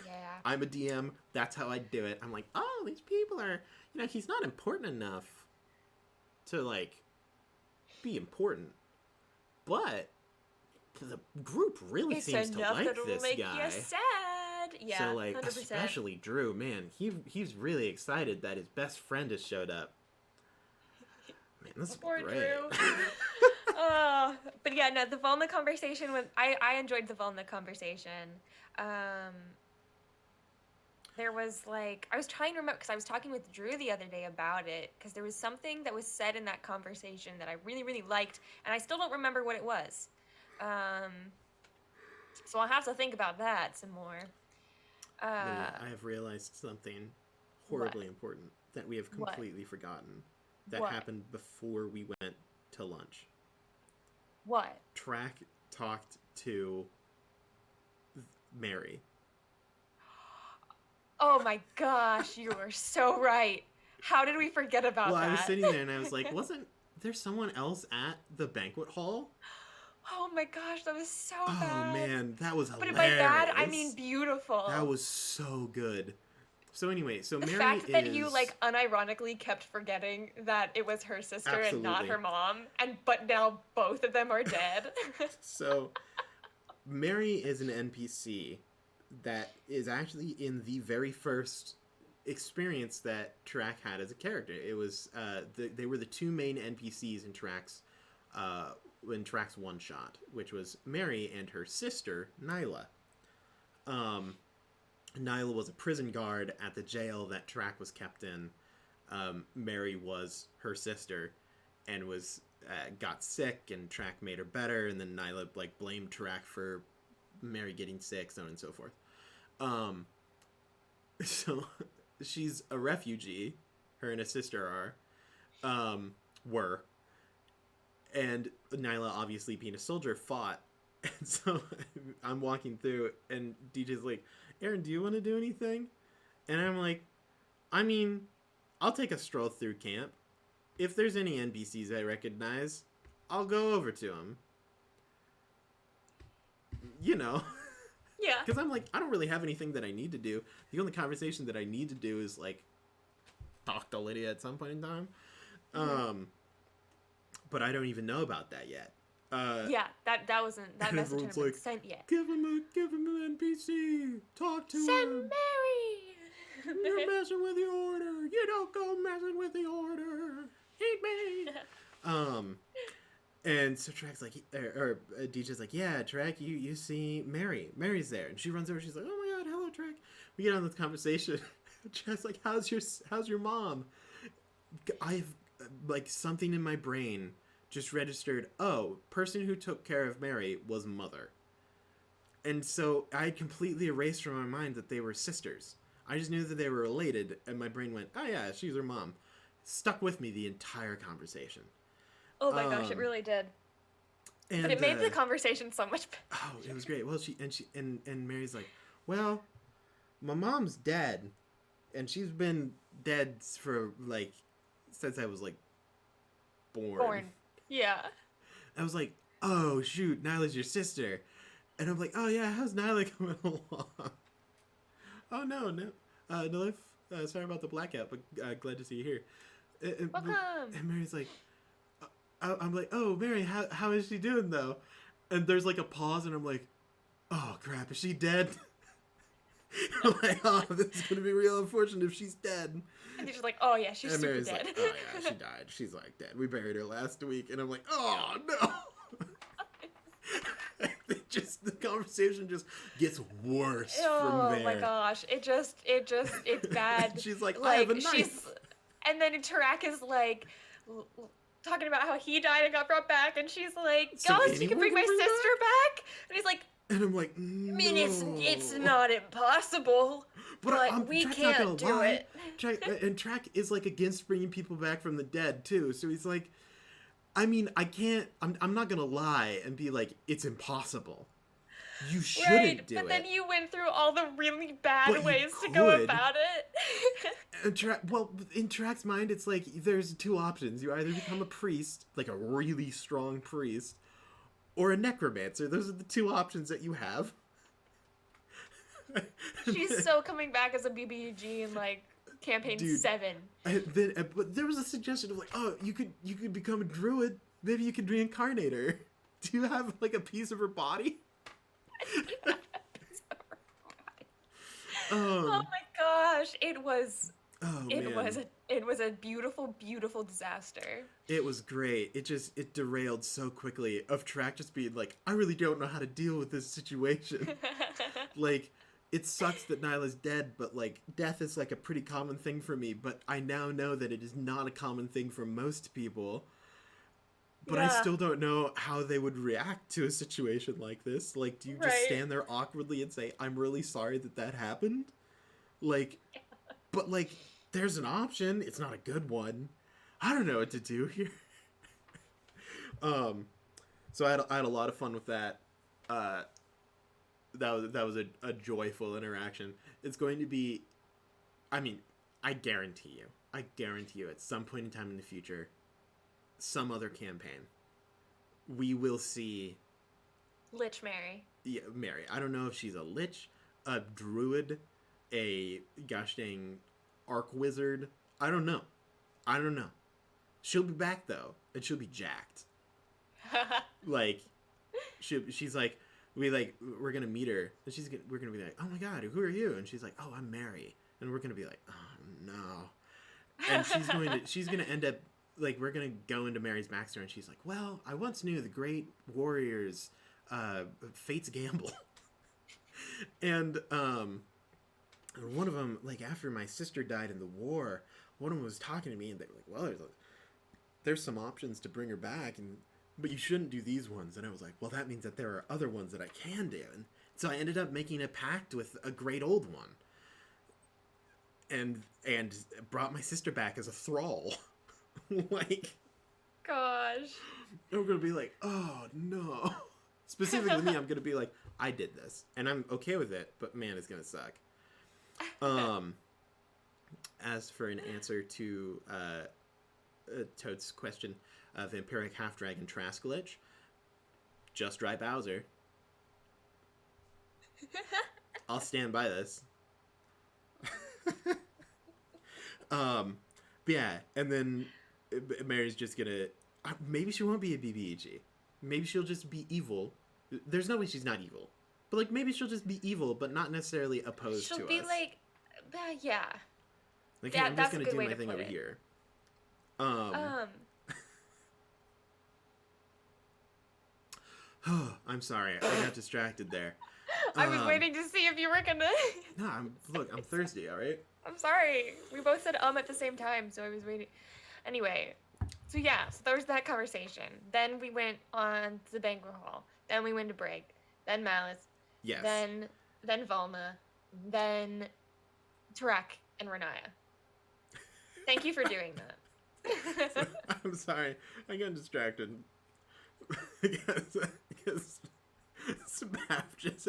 Yeah. I'm a DM. That's how I do it. I'm like, oh, these people are, he's not important enough to be important, but the group really seems to like this make guy. You sad. Yeah. So 100%. especially Drew, man, he's really excited that his best friend has showed up. Man, this is great. Drew. But yeah, no, the Volna conversation was I enjoyed the Volna conversation. There was I was trying to remember because I was talking with Drew the other day about it because there was something that was said in that conversation that I really, really liked, and I still don't remember what it was. So I'll have to think about that some more. Lydia, I have realized something horribly important that we have completely forgotten that happened before we went to lunch. What? Tarak talked to Mary. Oh my gosh, you are so right. How did we forget about that? Well, I was sitting there and I was like, wasn't there someone else at the banquet hall? Oh my gosh, that was so bad. Oh man, that was hilarious. But by bad, I mean beautiful. That was so good. So anyway, Mary the fact that you unironically kept forgetting that it was her sister and not her mom, but now both of them are dead. So Mary is an NPC that is actually in the very first experience that Tarak had as a character. It was they were the two main NPCs in Tarak's one shot, which was Mary and her sister Nyla. Nyla was a prison guard at the jail that Tarak was kept in. Mary was her sister and was got sick, and Tarak made her better, and then Nyla blamed Tarak for Mary getting sick, so on and so forth. So she's a refugee. Her and a sister were. And Nyla, obviously being a soldier, fought. And so I'm walking through, and DJ's like, Aaron, do you want to do anything? And I'm like, I mean, I'll take a stroll through camp. If there's any NPCs I recognize, I'll go over to them. Yeah. Because I'm like, I don't really have anything that I need to do. The only conversation that I need to do is talk to Lydia at some point in time. But I don't even know about that yet. Yeah, that message hasn't been sent yet. Give him an NPC. Talk to him. Send Mary. You're messing with the order. You don't go messing with the order. Eat me. And so Tarak's like, or DJ's like, yeah, Tarak, you see Mary. Mary's there, and she runs over. She's like, oh my god, hello, Tarak. We get on this conversation. Tarak's like, how's your mom? I have something in my brain just registered, oh, person who took care of Mary was mother. And so I completely erased from my mind that they were sisters. I just knew that they were related, and my brain went, oh yeah, she's her mom. Stuck with me the entire conversation. Oh my gosh, it really did. But it made the conversation so much better. Oh, it was great. Well, and Mary's like, well, my mom's dead, and she's been dead for since I was born. Yeah. I was like, oh shoot, Nyla's your sister. And I'm like, oh yeah, how's Nyla coming along? Oh no, Nilif, sorry about the blackout, but glad to see you here. Welcome. And Mary's like, I'm like, oh Mary, how is she doing though? And there's a pause, and I'm like, oh crap, is she dead? I'm like, oh, this is gonna be real unfortunate if she's dead. And he's just like, oh yeah, she's super dead. Like, oh yeah, she died. She's dead. We buried her last week, and I'm like, oh no. The conversation just gets worse from there. Oh my gosh, it's bad. She's like, I have a knife. And then Tarak is talking about how he died and got brought back, and she's like, oh, you can bring my sister back? And he's like, and I'm like, no. I mean, it's not impossible. But we Trak's can't do it. And Trak is like against bringing people back from the dead too. So he's like, I mean, I can't. I'm not gonna lie and be like, it's impossible. You shouldn't do it. But then you went through all the really bad ways to go about it. In Trak's mind, it's like there's two options. You either become a priest, like a really strong priest, or a necromancer. Those are the two options that you have. She's so coming back as a BBG in like campaign 7. But there was a suggestion of like, oh, you could become a druid. Maybe you could reincarnate her. Do you have like a piece of her body? Oh my gosh, it was a beautiful disaster. It was great. It derailed so quickly of Tarak just being like, I really don't know how to deal with this situation. Like, it sucks that Nyla's dead, but like death is like a pretty common thing for me, but I now know that it is not a common thing for most people. But I still don't know how they would react to a situation like this. Like, do you just stand there awkwardly and say, I'm really sorry that happened? Like, but like, there's an option. It's not a good one. I don't know what to do here. So I had a lot of fun with that. That was a joyful interaction. It's going to be, I mean, I guarantee you at some point in time in the future, some other campaign, we will see Lich Mary. Yeah, Mary. I don't know if she's a lich, a druid, a gosh dang arc wizard. I don't know. She'll be back though, and she'll be jacked. Like, she's like, we're gonna meet her, and we're gonna be like, oh my god, who are you? And she's like, oh, I'm Mary, and we're gonna be like, oh no, and she's gonna end up. Like, we're going to go into Mary's backstory, and she's like, well, I once knew the great warriors, Fate's Gamble. And one of them, like, after my sister died in the war, one of them was talking to me, and they were like, well, there's some options to bring her back, but you shouldn't do these ones. And I was like, well, that means that there are other ones that I can do. And so I ended up making a pact with a great old one. And brought my sister back as a thrall. Like, gosh, I'm gonna be like, oh no. Specifically me, I'm gonna be like, I did this, and I'm okay with it, but man, it's gonna suck. As for an answer to Toad's question, vampiric half dragon Trask Lich, just dry Bowser. I'll stand by this. But yeah, and then Mary's just gonna, maybe she won't be a BBEG. Maybe she'll just be evil. There's no way she's not evil. But like, maybe she'll just be evil, but not necessarily opposed to us. She'll be like, yeah. Like, I'm just gonna do my thing over here. I'm sorry, I got distracted there. I was waiting to see if you were gonna. No, I'm thirsty, alright? I'm sorry. We both said at the same time, so I was waiting. Anyway, so there was that conversation. Then we went on to the banquet hall. Then we went to break. Then Malice. Yes. Then Volna. Then Tarak and Renaya. Thank you for doing that. I'm sorry. I got distracted. Because Smaff just,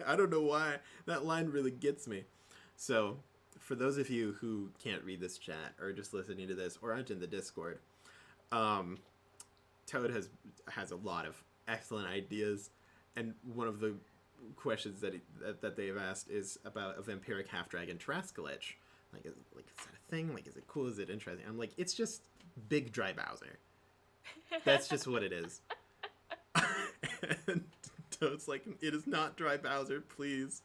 I don't know why, that line really gets me. So, for those of you who can't read this chat, or just listening to this, or aren't in the Discord, Toad has a lot of excellent ideas, and one of the questions that they've asked is about a vampiric half-dragon Trask Lich. Like, is that a thing? Like, is it cool? Is it interesting? I'm like, it's just big dry Bowser. That's just what it is. And Toad's like, it is not dry Bowser, please.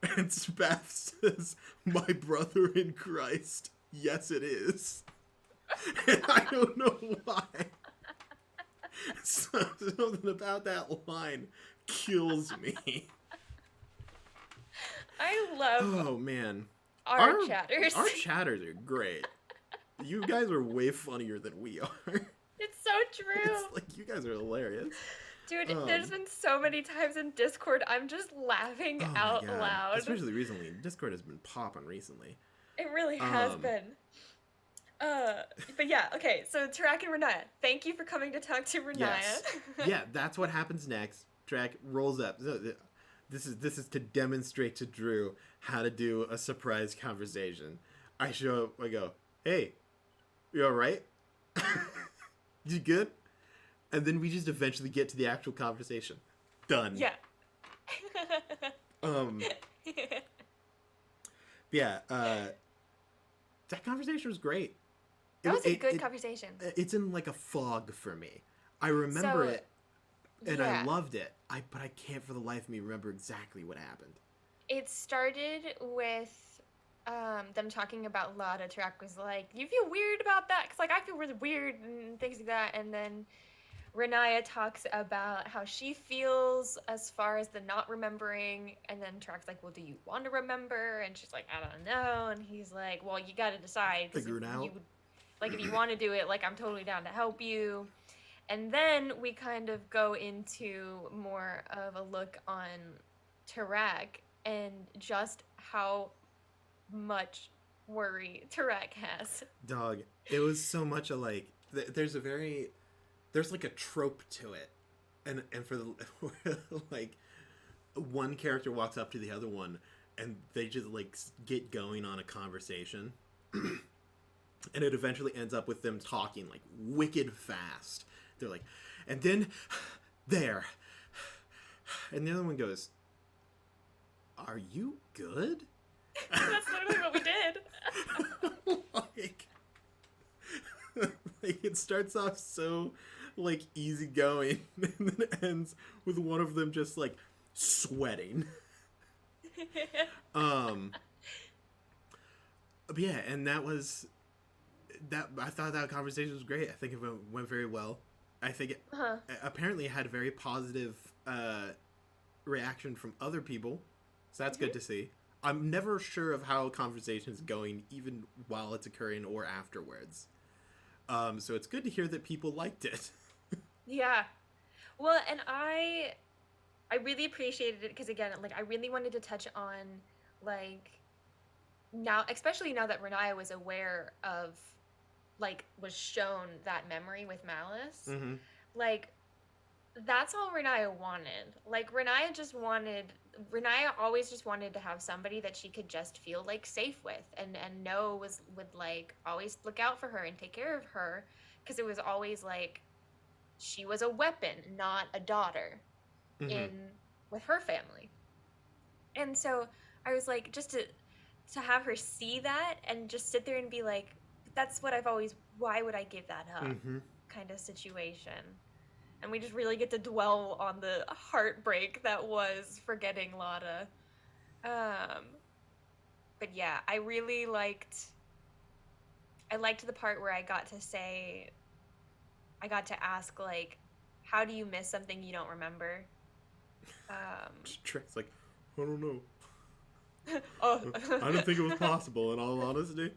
And Spaff says, my brother in Christ, yes it is. And I don't know why. Something about that line kills me. I love oh man, our chatters. Our chatters are great. You guys are way funnier than we are. It's so true. It's like, you guys are hilarious. Dude, there's been so many times in Discord I'm just laughing Oh my out god. loud. Especially recently. Discord has been popping recently. It really has been. But yeah, okay, so Tarak and Renaya, thank you for coming to talk to Renaya. Yes. Yeah, that's what happens next. Tarak rolls up. This is to demonstrate to Drew how to do a surprise conversation. I show up, I go, hey, you alright? You good? And then we just eventually get to the actual conversation. Done. Yeah. Yeah, that conversation was great. That was a good conversation. It's in like a fog for me. I remember it, and I loved it. But I can't for the life of me remember exactly what happened. It started with them talking about Lada. Tarak was like, "You feel weird about that?" Because like I feel really weird and things like that. And then Renaya talks about how she feels as far as the not remembering, and then Tarak's like, "Well, do you want to remember?" And she's like, "I don't know." And he's like, "Well, you got to decide. Figure it out. If you want to do it, like I'm totally down to help you." And then we kind of go into more of a look on Tarak and just how much worry Tarak has. Dog, it was so much like there's like a trope to it, and for the like one character walks up to the other one and they just like get going on a conversation. And it eventually ends up with them talking like wicked fast. They're like, and then there. And the other one goes, "Are you good?" That's literally what we did. like it starts off so like easygoing and then it ends with one of them just like sweating. But yeah, and that I thought that conversation was great. I think it went very well. I think it apparently had a very positive reaction from other people, so that's good to see. I'm never sure of how a conversation is going, even while it's occurring or afterwards. So it's good to hear that people liked it. Yeah. Well, and I really appreciated it because again, like I really wanted to touch on like now, especially now that Renaya was aware of like was shown that memory with Malice. Mm-hmm. Like that's all Renaya wanted. Like Renaya always just wanted to have somebody that she could just feel like safe with and know would like always look out for her and take care of her, because it was always like she was a weapon, not a daughter in with her family. And so I was like, just to have her see that and just sit there and be like, that's what I've always, why would I give that up kind of situation. And we just really get to dwell on the heartbreak that was forgetting Lada. But yeah, I liked the part where I got to ask, like, how do you miss something you don't remember? It's like, I don't know. Oh. I didn't think it was possible, in all honesty.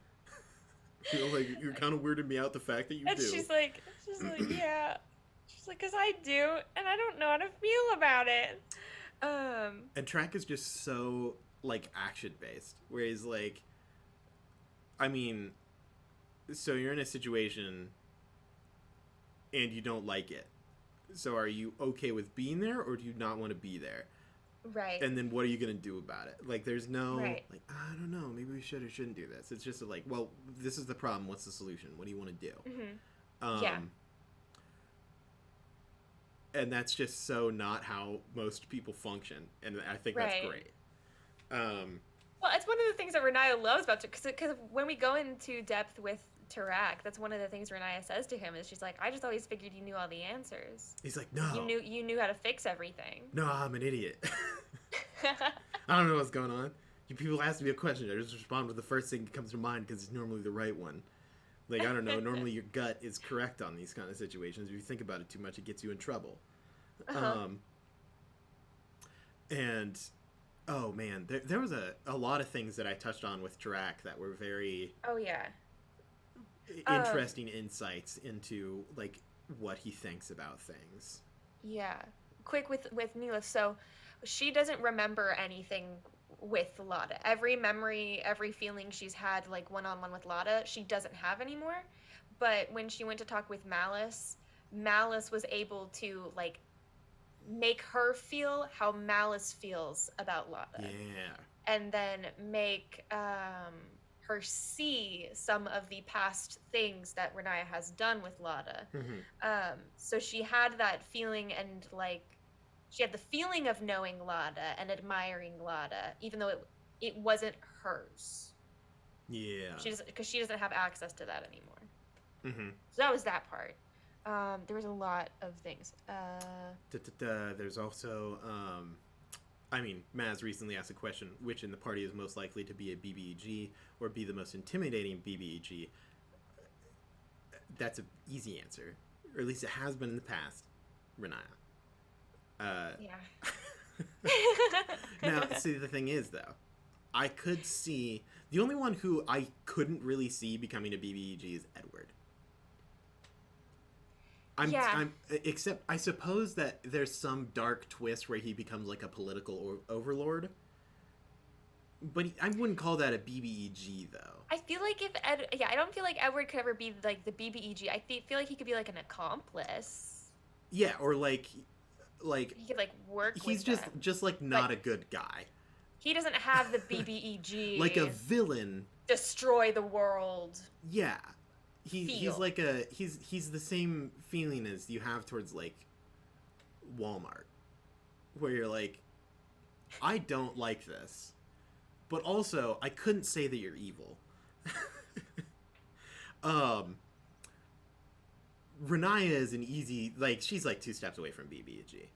You know, like, you're kind of weirding me out the fact that you and do. She's like, yeah. She's like, because I do, and I don't know how to feel about it. And Tarak is just so, like, action-based, where he's like, I mean, so you're in a situation and you don't like it. So are you okay with being there, or do you not want to be there? Right. And then what are you going to do about it? Like, there's no, like, I don't know, maybe we should or shouldn't do this. It's just like, well, this is the problem. What's the solution? What do you want to do? Yeah. And that's just so not how most people function. And I think that's great. Well, it's one of the things that Renaya loves about it, because when we go into depth with Tarak, that's one of the things Renaya says to him is she's like, I just always figured you knew all the answers. He's like, no. You knew how to fix everything. No, I'm an idiot. I don't know what's going on. You people ask me a question, I just respond with the first thing that comes to mind because it's normally the right one. Like, I don't know, normally your gut is correct on these kind of situations. If you think about it too much, it gets you in trouble. And oh man, there was a lot of things that I touched on with Tarak that were very interesting insights into like what he thinks about things. Yeah. Quick with Mila. So she doesn't remember anything with Lada. Every memory, every feeling she's had like one-on-one with Lada, she doesn't have anymore. But when she went to talk with Malice, Malice was able to like make her feel how Malice feels about Lada. Yeah. And then make her see some of the past things that Renaya has done with Lada. So she had that feeling, and like she had the feeling of knowing Lada and admiring Lada, even though it wasn't hers. Yeah. Because she doesn't have access to that anymore. Mm-hmm. So that was that part. There was a lot of things. There's also, I mean, Maz recently asked a question: which in the party is most likely to be a BBEG or be the most intimidating BBEG? That's an easy answer, or at least it has been in the past. Renaya. Yeah. Now, see, the thing is, though, I could see the only one who I couldn't really see becoming a BBEG is Edward. Except I suppose that there's some dark twist where he becomes like a political overlord. But I wouldn't call that a BBEG, though. I feel like I don't feel like Edward could ever be like the BBEG. I feel like he could be like an accomplice. Yeah, or like he could like work. He's just like not a good guy. He doesn't have the BBEG. Like a villain. Destroy the world. Yeah. He's like he's the same feeling as you have towards like Walmart, where you're like, I don't like this, but also I couldn't say that you're evil. Renaya is an easy, like, she's like 2 steps away from BBG.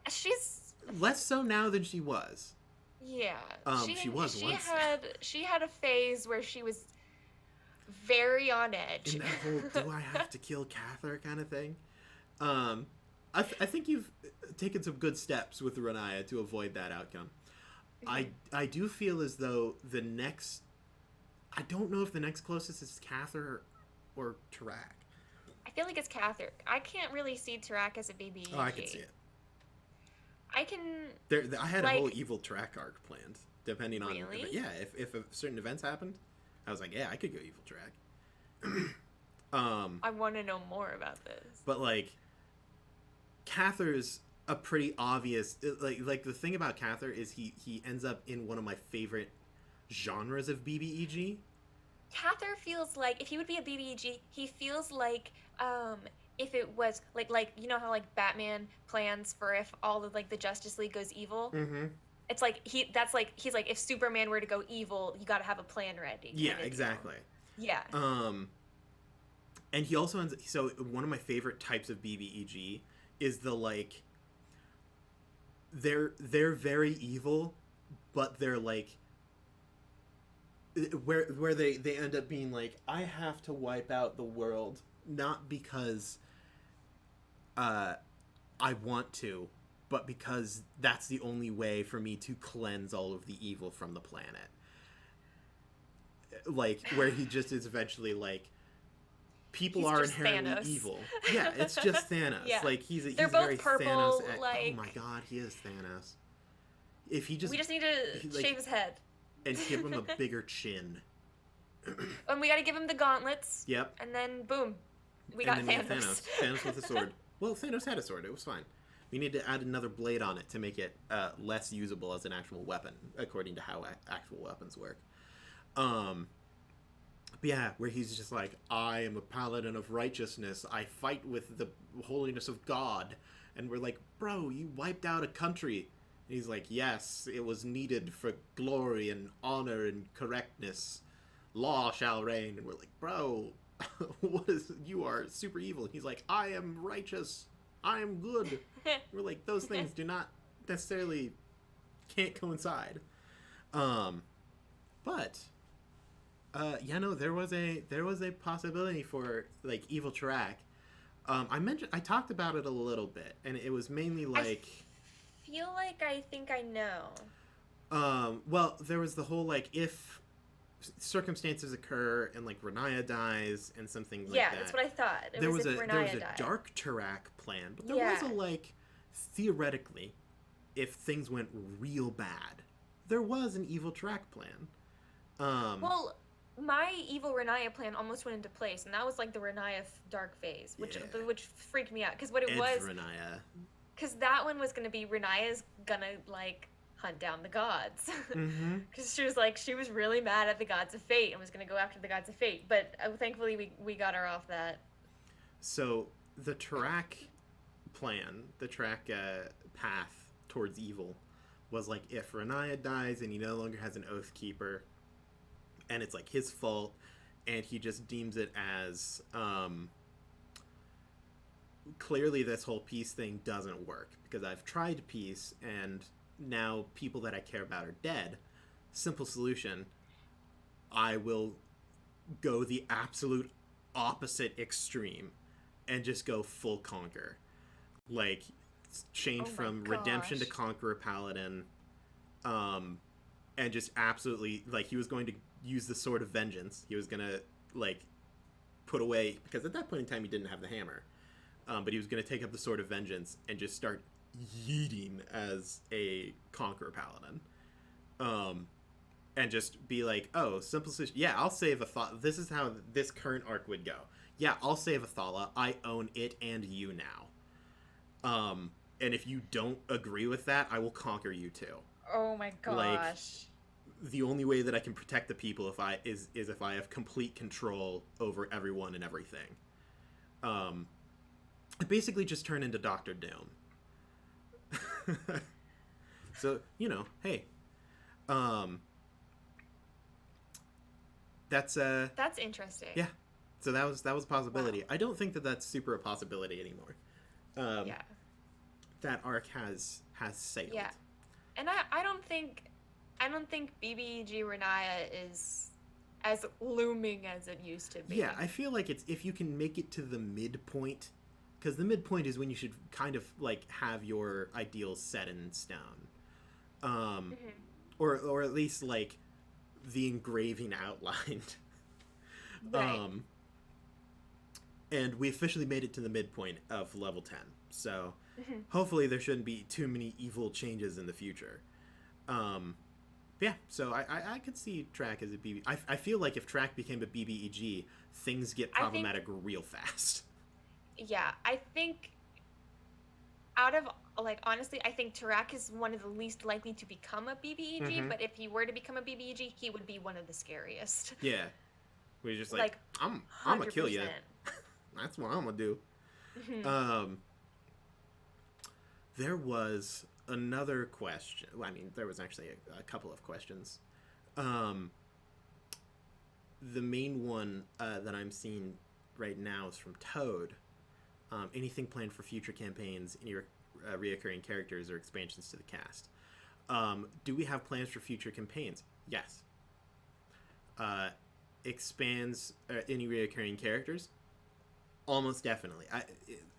She's less so now than she was. Yeah. She was once. She had a phase where she was very on edge. In that whole, do I have to kill Cather kind of thing? I think you've taken some good steps with Renaya to avoid that outcome. Mm-hmm. I do feel as though the next... I don't know if the next closest is Cather or Tarak. I feel like it's Cather. I can't really see Tarak as a BBEG. Oh, I can see it. I can... I had a whole evil Tarak arc planned, depending on... Really? Yeah, if certain events happened, I was like, yeah, I could go evil Tarak. I want to know more about this. But, like, Cather's a pretty obvious... Like the thing about Cather is he ends up in one of my favorite genres of BBEG. Cather feels like, if he would be a BBEG, he feels like, if it was, like you know how, like, Batman plans for if all of, like, the Justice League goes evil? Mm-hmm. It's like, he's like, if Superman were to go evil, you gotta have a plan ready. Yeah, exactly. Yeah. And he also ends... So, one of my favorite types of BBEG is the, like... They're very evil, but they're, like... Where they end up being like, I have to wipe out the world, not because I want to, but because that's the only way for me to cleanse all of the evil from the planet. Like, where he just is eventually like, people are inherently Thanos. Evil. Yeah, it's just Thanos. Yeah. Like, he's both very purple, Thanos. like... Oh my god, he is Thanos. If he just... We just need to shave his head. And give him a bigger chin. And we gotta give him the gauntlets. Yep. And then, boom. We got Thanos. Thanos with a sword. Well, Thanos had a sword. It was fine. We need to add another blade on it to make it less usable as an actual weapon, according to how actual weapons work. But yeah, where he's just like, I am a paladin of righteousness. I fight with the holiness of God. And we're like, bro, you wiped out a country. And he's like, yes, it was needed for glory and honor and correctness. Law shall reign. And we're like, bro, you are super evil. And he's like, I am righteous. I am good. We're like, those things do not necessarily can't coincide. But yeah, no, there was a possibility for like evil Tarak. I talked about it a little bit, and it was mainly like, I feel like I think I know. Well, there was the whole like, if circumstances occur and like Renaya dies and some things like Yeah, that. that's what I thought. There was a dark Tarak plan, but there was a like theoretically, if things went real bad, there was an evil Tarak plan. Well, my evil Renaya plan almost went into place, and that was like the Renaya dark phase, which freaked me out because what it was Renaya. Because that one was gonna be Renaya's gonna like hunt down the gods, because she was really mad at the gods of fate and was gonna go after the gods of fate, but thankfully we got her off that. So the Tarak plan, the Tarak path towards evil, was like if Renaya dies and he no longer has an Oathkeeper, and it's like his fault, and he just deems it as clearly this whole peace thing doesn't work because I've tried peace and now people that I care about are dead. Simple solution, I will go the absolute opposite extreme and just go full conquer. Like, change from redemption to conqueror paladin, and just absolutely, like, he was going to use the sword of vengeance. He was gonna, like, put away, because at that point in time he didn't have the hammer, but he was gonna take up the sword of vengeance and just start yeeting as a conqueror paladin, and just be like, oh, simple solution, yeah, I'll save Athala. This is how this current arc would go. Yeah, I'll save Athala. I own it and you now. And if you don't agree with that, I will conquer you too. Oh my gosh. Like, the only way that I can protect the people is if I have complete control over everyone and everything. I basically just turn into Dr. Doom. So, you know, hey. That's interesting. Yeah. So that was a possibility. Wow. I don't think that that's super a possibility anymore. Yeah. That arc has sailed. Yeah. And I don't think BBEG Renaya is as looming as it used to be. Yeah, I feel like it's if you can make it to the midpoint, because the midpoint is when you should kind of like have your ideals set in stone, or at least like the engraving outlined. Right. And we officially made it to the midpoint of level 10. So hopefully there shouldn't be too many evil changes in the future. Yeah, so I could see Tarak as a BB. I feel like if Tarak became a BBEG, things get problematic real fast. Yeah, I think out of, like, honestly, I think Tarak is one of the least likely to become a BBEG, but if he were to become a BBEG, he would be one of the scariest. Yeah. We're just like I'm gonna kill you. That's what I'm gonna do. There was another question. Well, I mean, there was actually a couple of questions. The main one that I'm seeing right now is from Toad. Anything planned for future campaigns? Any reoccurring characters or expansions to the cast? Do we have plans for future campaigns? Yes. Expands any reoccurring characters? Almost definitely.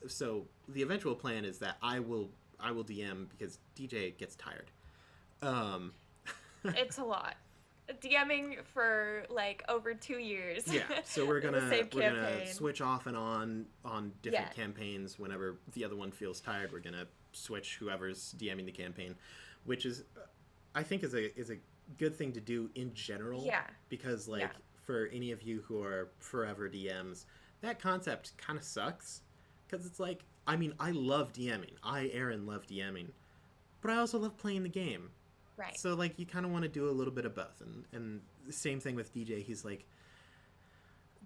So the eventual plan is that I will DM because DJ gets tired. It's a lot. DMing for like over 2 years. Yeah, so we're gonna switch off and on different campaigns. Whenever the other one feels tired, we're gonna switch whoever's DMing the campaign, which is, I think, is a good thing to do in general. Yeah. Because for any of you who are forever DMs, that concept kind of sucks. Because it's like, I mean, I love DMing. Aaron, love DMing. But I also love playing the game. Right. So, like, you kind of want to do a little bit of both. And the same thing with DJ. He's like,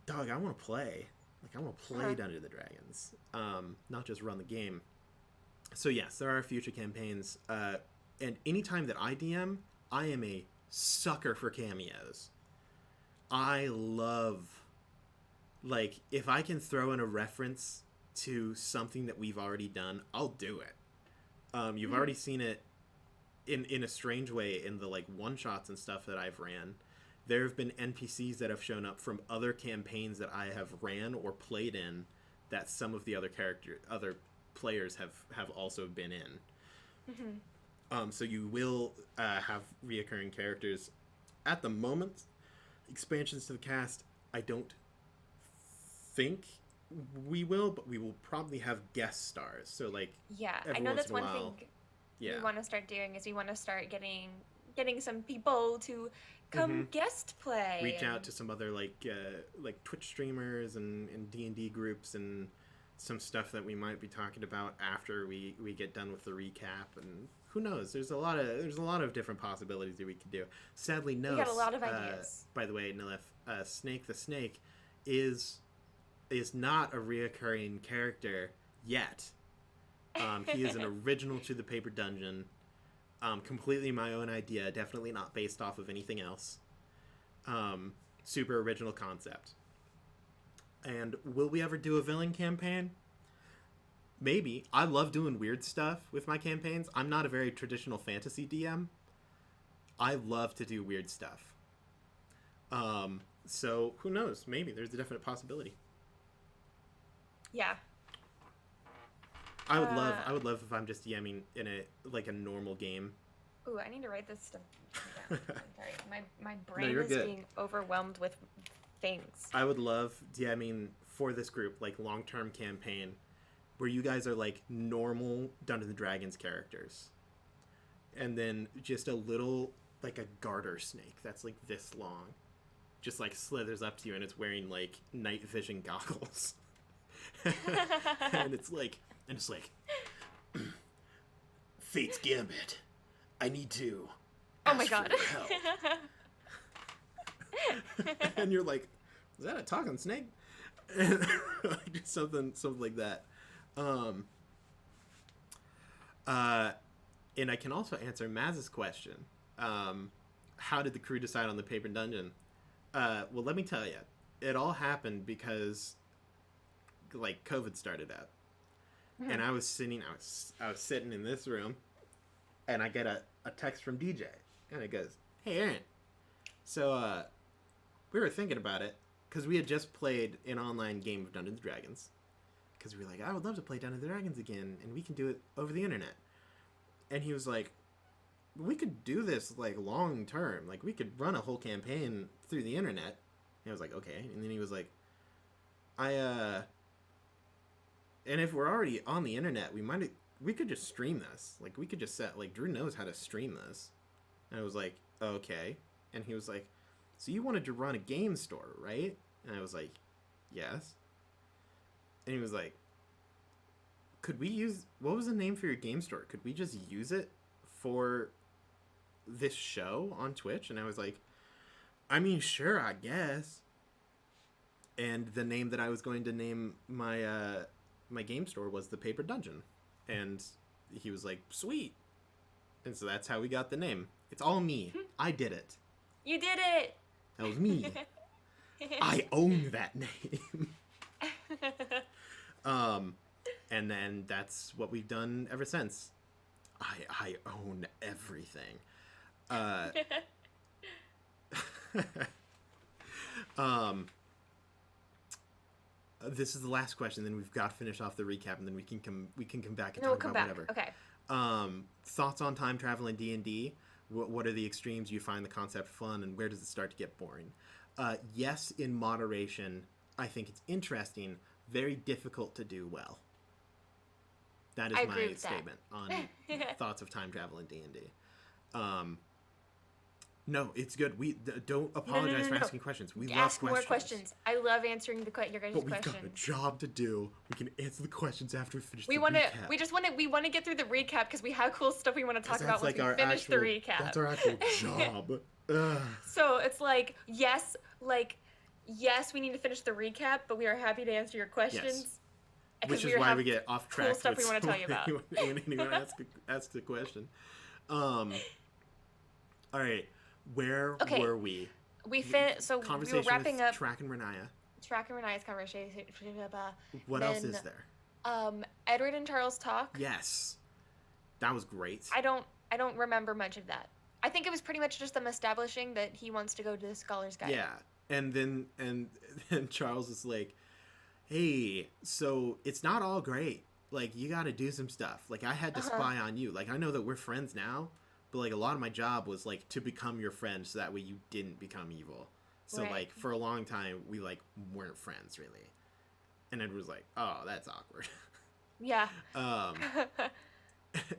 dog, I want to play. Like, I want to play Dungeons & Dragons. Not just run the game. So, yes, there are future campaigns. And anytime that I DM, I am a sucker for cameos. I love, like, if I can throw in a reference to something that we've already done, I'll do it. You've already seen it in a strange way in the, like, one-shots and stuff that I've ran. There have been NPCs that have shown up from other campaigns that I have ran or played in that some of the other players have also been in. So you will have reoccurring characters. At the moment, Expansions to the cast, I don't think we will, but we will probably have guest stars. So like, Yeah, every I know once that's in a one while, thing yeah. we want to start doing is we want to start getting some people to Mm-hmm. come guest play Reach out to some other like Twitch streamers and D&D groups and some stuff that we might be talking about after we get done with the recap. And who knows, there's a lot of different possibilities that we could do. Sadly, we no, got a lot of ideas. by the way, Nilith, Snake the Snake is not a reoccurring character yet. He is an original to the Paper Dungeon, completely my own idea, definitely not based off of anything else. Super original concept. And will we ever do a villain campaign? Maybe. I love doing weird stuff with my campaigns. I'm not a very traditional fantasy DM. I love to do weird stuff. So who knows? Maybe there's a definite possibility. Yeah. I would love if I'm just DMing in a normal game. Ooh, I need to write this stuff down. Sorry, my brain you're is good. being overwhelmed with things. I would love DMing for this group, like long-term campaign, where you guys are like normal Dungeons and Dragons characters, and then just a little like a garter snake that's like this long, just like slithers up to you, and it's wearing like night vision goggles, and it's like Fate's Gambit. I need to. Oh my god. And you're like, is that a talking snake? And like something like that. And I can also answer Maz's question. How did the crew decide on the Paper Dungeon? Well, let me tell you, it all happened because like COVID started up, and I was sitting in this room, and I get a text from DJ, and it goes, "Hey, Aaron, so we were thinking about it because we had just played an online game of Dungeons and Dragons, because we were like, I would love to play Dungeons and Dragons again, and we can do it over the internet." And he was like, we could do this like long term, like we could run a whole campaign through the internet. And I was like, okay. And then he was like, and if we're already on the internet, we could just stream this. Like we could just set, like Drew knows how to stream this. And I was like, okay. And he was like, so you wanted to run a game store, right? And I was like, yes. And he was like, could we use, what was the name for your game store? Could we just use it for this show on Twitch? And I was like, I mean, sure, I guess. And the name that I was going to name my my game store was the Paper Dungeon. And he was like, sweet. And so that's how we got the name. It's all me. I did it. You did it. That was me. I own that name. And then that's what we've done ever since. I own everything. This is the last question. Then we've got to finish off the recap, and then we can come back and talk about whatever. Okay. Thoughts on time travel in D&D? What are the extremes? You find the concept fun, and where does it start to get boring? Yes, in moderation. I think it's interesting. Very difficult to do well. That is my statement on thoughts of time travel in D&D. No, it's good. We don't apologize for asking questions. We ask love more questions. I love answering your guys' questions. But we've got a job to do. We can answer the questions after we finish the recap. We want to get through the recap because we have cool stuff we want to talk about once we finish the recap. That's our actual job. So it's like yes, we need to finish the recap, but we are happy to answer your questions. Yes. Which is why we get off track. Cool stuff we want to tell you about. When anyone asks a question. All right. Where were we? We were wrapping up Tarak and Renaya. Tarak and Renaya's conversation. What else is there? Edward and Charles talk. Yes, that was great. I don't remember much of that. I think it was pretty much just them establishing that he wants to go to the Scholar's Guide. Yeah, and then Charles is like, "Hey, so it's not all great. Like you got to do some stuff. Like I had to spy on you. Like I know that we're friends now." But, like, a lot of my job was, like, to become your friend so that way you didn't become evil. So, like, for a long time, we, like, weren't friends, really. And Edward was like, oh, that's awkward. Yeah.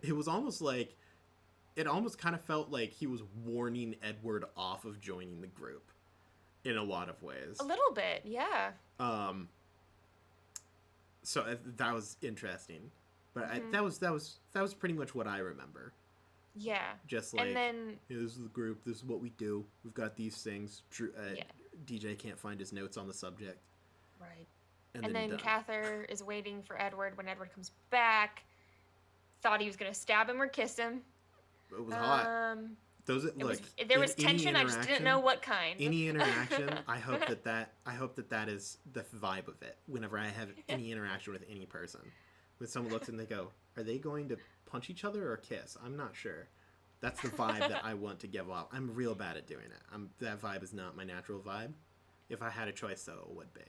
It was almost like, it almost kind of felt like he was warning Edward off of joining the group in a lot of ways. A little bit, yeah. So that was interesting. But that was pretty much what I remember. Yeah. Just like, and then, this is the group, this is what we do. We've got these things. DJ can't find his notes on the subject. Right. And then Cather is waiting for Edward. When Edward comes back, thought he was going to stab him or kiss him. It was hot. There was tension. I just didn't know what kind. Any interaction, I hope that is the vibe of it. Whenever I have any interaction with any person, when someone looks and they go, "Are they going to punch each other or kiss?" I'm not sure. That's the vibe that I want to give off. I'm real bad at doing it. That vibe is not my natural vibe. If I had a choice, though, it would be.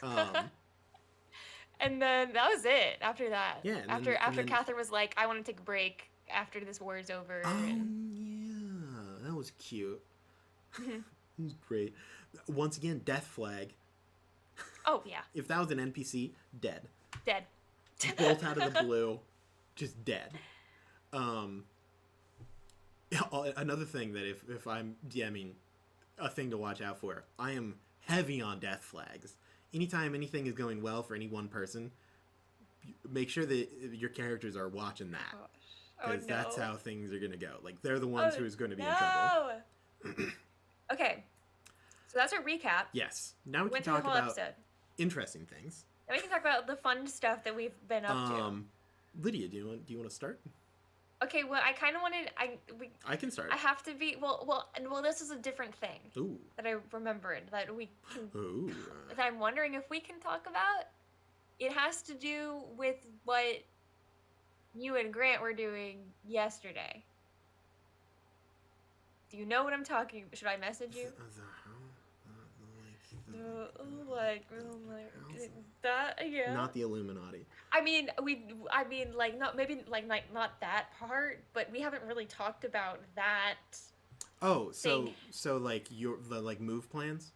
And then that was it. After that, yeah. After Catherine was like, "I want to take a break after this war is over." Oh yeah, that was cute. It was great. Once again, death flag. Oh yeah. If that was an NPC, dead. Dead. Bolt out of the blue, just dead. Another thing that if I'm DMing, a thing to watch out for. I am heavy on death flags. Anytime anything is going well for any one person, make sure that your characters are watching that. Because that's how things are going to go. Like, they're the ones who's going to be in trouble. Okay. So that's our recap. Yes. Now we can talk about interesting things. Now we can talk about the fun stuff that we've been up to. Lydia, do you want to start? Okay, well, I kind of wanted... I can start. I have to be... Well, this is a different thing. Ooh. That I remembered that we can... Ooh. That I'm wondering if we can talk about. It has to do with what you and Grant were doing yesterday. Do you know what I'm talking about? Should I message you? Yeah. Not the Illuminati. I mean, not that part, but we haven't really talked about that. Oh, so like the move plans?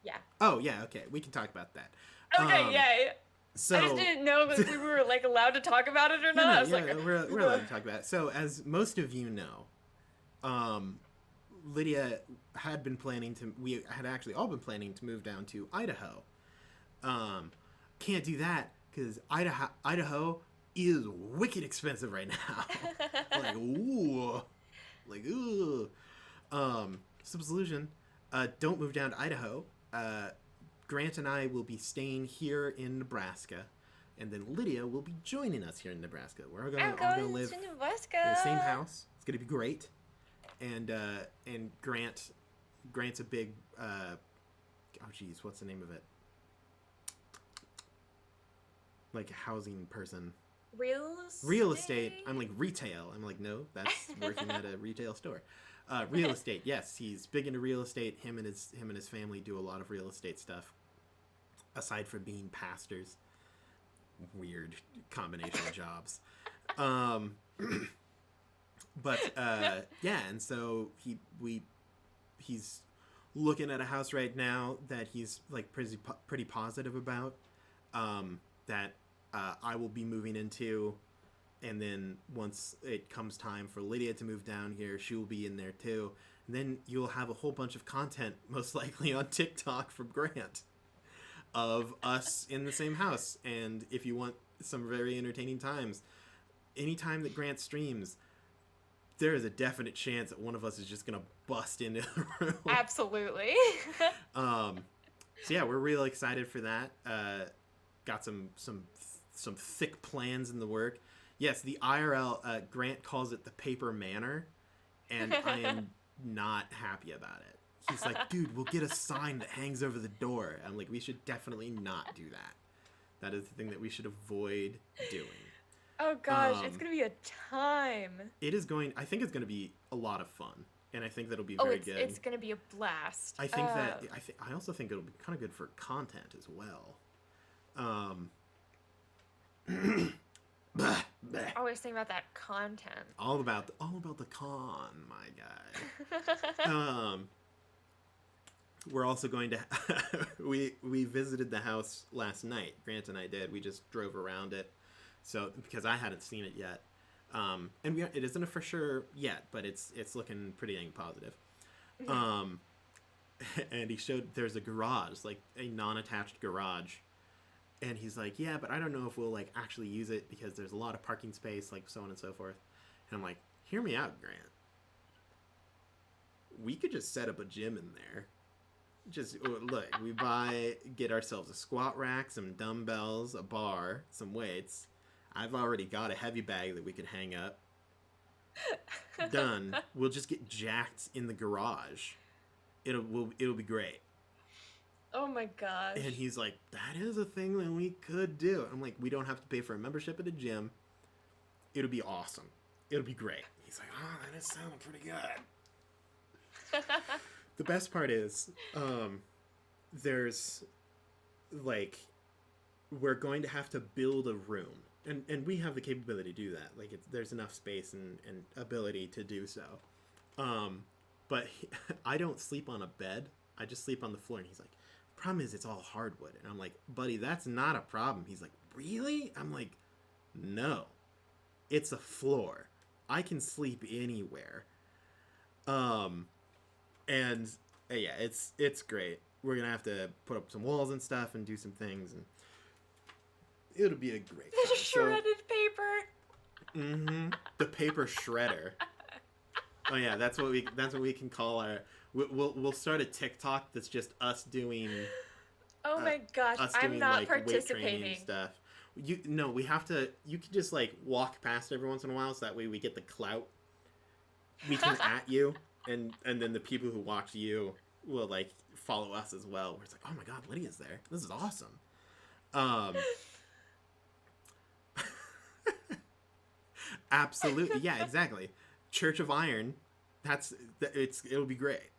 Yeah. Oh yeah, okay. We can talk about that. Okay, yeah. So I just didn't know if we were allowed to talk about it or not. We're allowed to talk about it. So as most of you know, Lydia had been planning to. We had actually all been planning to move down to Idaho. Can't do that because Idaho is wicked expensive right now. Ooh. Simple solution. Don't move down to Idaho. Grant and I will be staying here in Nebraska, and then Lydia will be joining us here in Nebraska. We're all gonna live in the same house. It's gonna be great. And Grant's a big what's the name of it? Like a housing person. Real estate. I'm like retail. I'm like, no, that's working at a retail store. Real estate. Yes, he's big into real estate. Him and his family do a lot of real estate stuff. Aside from being pastors, weird combination of jobs. But yeah, and so he's looking at a house right now that he's like pretty positive about. That I will be moving into, and then once it comes time for Lydia to move down here, she will be in there too. And then you'll have a whole bunch of content, most likely on TikTok from Grant, of us in the same house. And if you want some very entertaining times, anytime that Grant streams, there is a definite chance that one of us is just gonna bust into the room. Absolutely. So yeah, we're really excited for that. Got some thick plans in the work. Yes, the IRL, Grant calls it the paper manor, and I am not happy about it. He's like, dude, we'll get a sign that hangs over the door. I'm like, we should definitely not do that. That is the thing that we should avoid doing. Oh gosh, it's gonna be a time. I think it's gonna be a lot of fun, and I think that'll be very good. It's gonna be a blast. I think I also think it'll be kind of good for content as well. Always think about that content. All about the con, my guy. we're also going to we visited the house last night. Grant and I did. We just drove around it, so because I hadn't seen it yet, and it isn't a for sure yet, but it's looking pretty dang positive. Mm-hmm. And he showed there's a garage, like a non-attached garage, and he's like, yeah, but I don't know if we'll like actually use it because there's a lot of parking space, like so on and so forth. And I'm like, hear me out, Grant. We could just set up a gym in there. Just look, we get ourselves a squat rack, some dumbbells, a bar, some weights. I've already got a heavy bag that we could hang up. Done. We'll just get jacked in the garage. It'll be great. Oh my gosh. And he's like, that is a thing that we could do. I'm like, we don't have to pay for a membership at a gym. It'll be awesome. It'll be great. He's like, oh, that is sounding pretty good. The best part is, there's, like, we're going to have to build a room. And we have the capability to do that. Like, there's enough space and ability to do so. But I don't sleep on a bed. I just sleep on the floor. And he's like, problem is it's all hardwood. And I'm like, buddy, that's not a problem. He's like, really? I'm like, no. It's a floor. I can sleep anywhere. And yeah, it's great. We're gonna have to put up some walls and stuff and do some things, and it'll be a great time. The shredded paper. Mm-hmm. The paper shredder. Oh yeah, that's what we can call our. We'll start a TikTok that's just us doing. Oh my gosh, I'm not participating. Weight training stuff. We have to. You can just like walk past every once in a while, so that way we get the clout. We can at you, and then the people who watch you will like follow us as well. Where it's like, oh my god, Lydia's there. This is awesome. Absolutely, yeah, exactly. Church of Iron. It'll be great.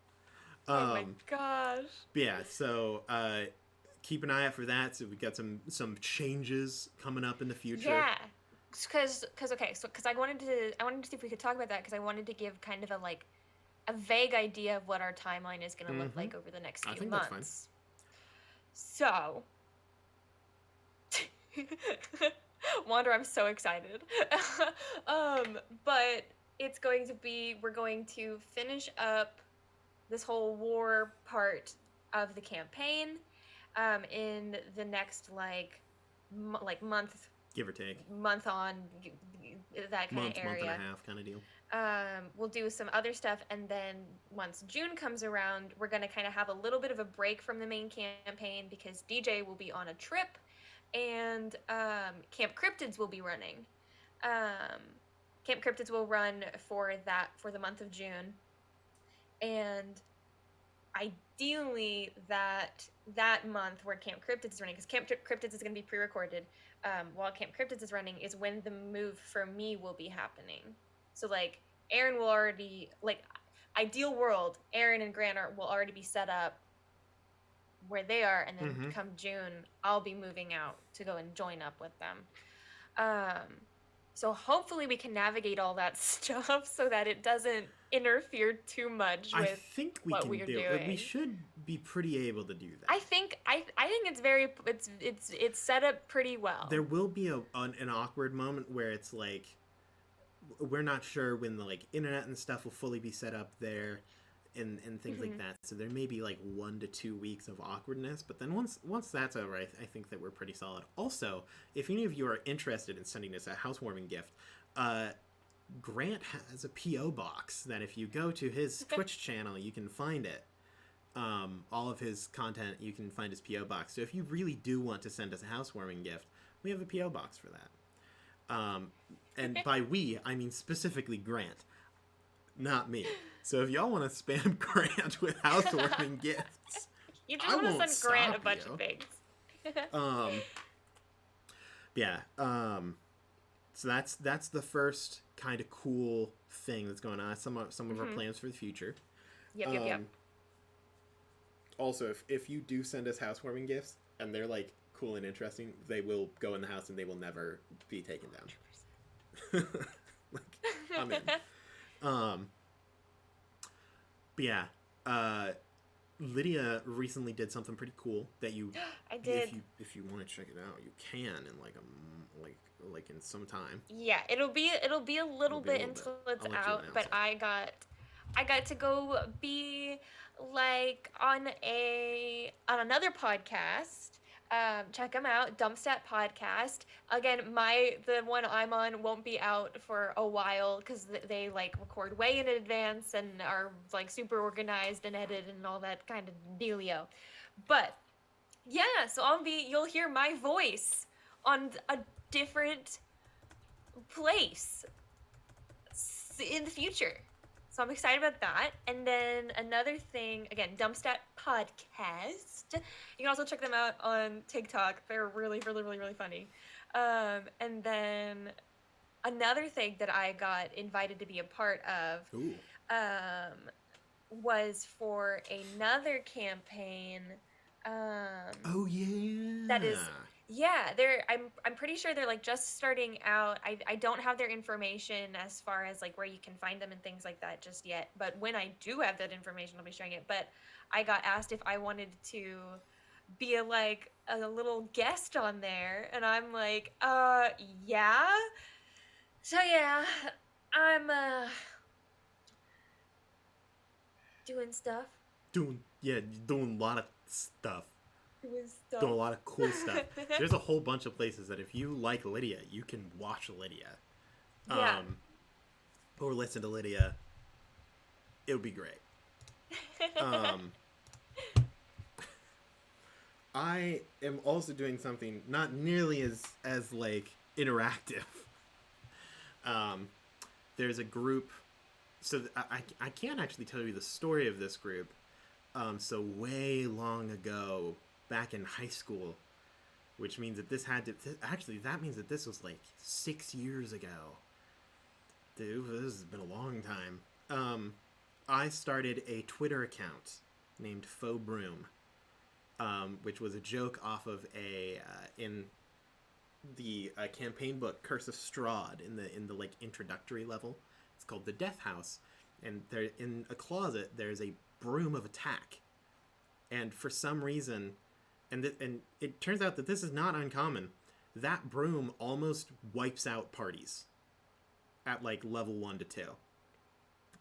Oh my gosh. Yeah, so keep an eye out for that. So we got some changes coming up in the future. Yeah, because I wanted to see if we could talk about that, because I wanted to give kind of a vague idea of what our timeline is going to look like over the next few months. That's fine. So, Wander, I'm so excited. But it's going to be, we're going to finish up this whole war part of the campaign in the next month, give or take, month on that kind of area, month and a half kind of deal. We'll do some other stuff, and then once June comes around, we're going to kind of have a little bit of a break from the main campaign, because DJ will be on a trip, and Camp Cryptids will be running. Camp Cryptids will run for the month of June, and ideally that month where Camp Cryptids is running, because Camp Cryptids is going to be pre-recorded, while Camp Cryptids is running is when the move for me will be happening. So Aaron will already, ideal world, Aaron and Grant will already be set up where they are, and then come June I'll be moving out to go and join up with them. So hopefully we can navigate all that stuff so that it doesn't interfere too much with what we're doing. We should be pretty able to do that. I think it's set up pretty well. There will be an awkward moment where it's like we're not sure when the internet and stuff will fully be set up there, and things like that. So there may be 1 to 2 weeks of awkwardness, but then once that's over, I think that we're pretty solid. Also, if any of you are interested in sending us a housewarming gift, Grant has a P.O. box that if you go to his Twitch channel, you can find it. All of his content, you can find his P.O. box. So if you really do want to send us a housewarming gift, we have a P.O. box for that. And by we, I mean specifically Grant, not me. So if y'all want to spam Grant with housewarming gifts, you just want to send Grant a bunch of things. Yeah. So that's the first kind of cool thing that's going on. Some of our plans for the future. Yep. Also, if you do send us housewarming gifts and they're cool and interesting, they will go in the house and they will never be taken down. I'm in. But yeah, Lydia recently did something pretty cool that you, I did. if you want to check it out, you can in like like in some time. Yeah, it'll be a It'll little be a bit little bit. until it's I'll let you out, announce but it. I got to go be like on another podcast. Check them out, Dumpstat Podcast. Again, the one I'm on won't be out for a while because they like record way in advance and are like super organized and edited and all that kind of dealio. But yeah, so you'll hear my voice on a different place in the future. So I'm excited about that. And then another thing, again, Dumpstat Podcast. You can also check them out on TikTok. They're really, really, really, really funny. And then another thing that I got invited to be a part of Ooh. was for another campaign Oh yeah. that is yeah, I'm pretty sure they're like just starting out. I don't have their information as far as like where you can find them and things like that just yet, but when I do have that information I'll be sharing it. But I got asked if I wanted to be a little guest on there, and I'm like, yeah. So yeah, I'm doing stuff. Doing a lot of stuff. Doing Doing stuff. a lot of cool stuff. There's a whole bunch of places that if you like Lydia, you can watch Lydia. Yeah. Or listen to Lydia. It would be great. Um, I am also doing something not nearly as like interactive. Um, there's a group. So I can't actually tell you the story of this group. So way long ago, back in high school, which means that actually that means that this was like 6 years ago. Dude, this has been a long time. I started a Twitter account named Faux Broom, which was a joke off of in the campaign book Curse of Strahd in the like introductory level. It's called the Death House, and there in a closet there's a broom of attack, and for some reason, and it turns out that this is not uncommon. That broom almost wipes out parties at like level 1 to 2.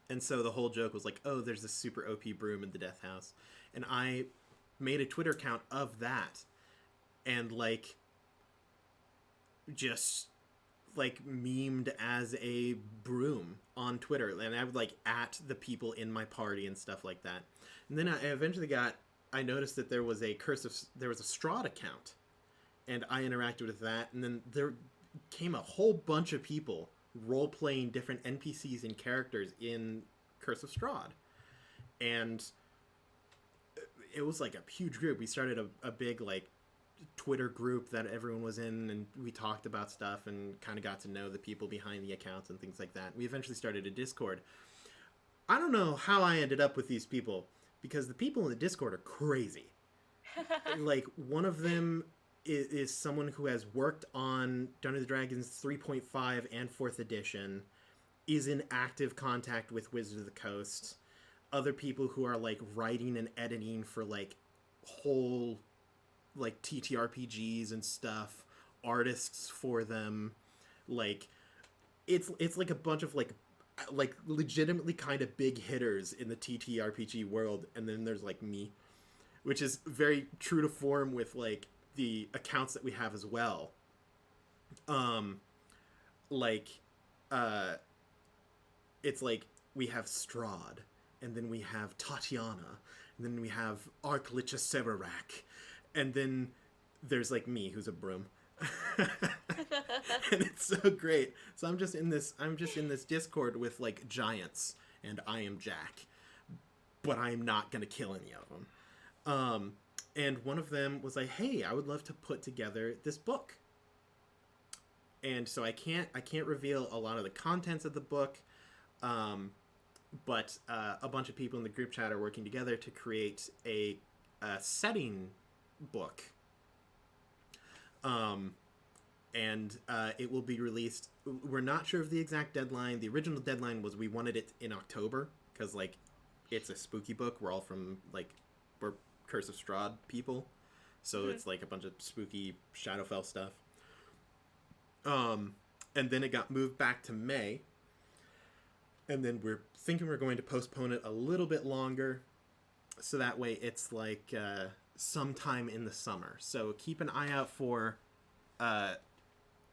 And so the whole joke was like, oh, there's this super OP broom in the Death House. And I made a Twitter account of that and like just like memed as a broom on Twitter. And I would like at the people in my party and stuff like that. And then I eventually I noticed that there was a Strahd account. And I interacted with that. And then there came a whole bunch of people role-playing different NPCs and characters in Curse of Strahd. And it was like a huge group. We started a big like Twitter group that everyone was in, and we talked about stuff and kind of got to know the people behind the accounts and things like that. We eventually started a Discord. I don't know how I ended up with these people, because the people in the Discord are crazy. Like, one of them is someone who has worked on Dungeons & Dragons 3.5 and 4th edition, is in active contact with Wizards of the Coast. Other people who are like writing and editing for like whole like TTRPGs and stuff, artists for them. Like it's like a bunch of like legitimately kind of big hitters in the TTRPG world, and then there's like me, which is very true to form with like the accounts that we have as well. Like it's like we have Strahd, and then we have Tatiana, and then we have Arklicha Severak, and then there's like me, who's a broom. And it's so great. So I'm just in this Discord with like giants, and I am Jack, but I am not gonna kill any of them. And one of them was like, hey, I would love to put together this book. And so I can't reveal a lot of the contents of the book, but a bunch of people in the group chat are working together to create a setting book. And it will be released. We're not sure of the exact deadline. The original deadline was we wanted it in October, because like it's a spooky book. We're all from like or Curse of Strahd people. So it's like a bunch of spooky Shadowfell stuff. And then it got moved back to May. And then we're thinking we're going to postpone it a little bit longer. So that way it's like sometime in the summer. So keep an eye out for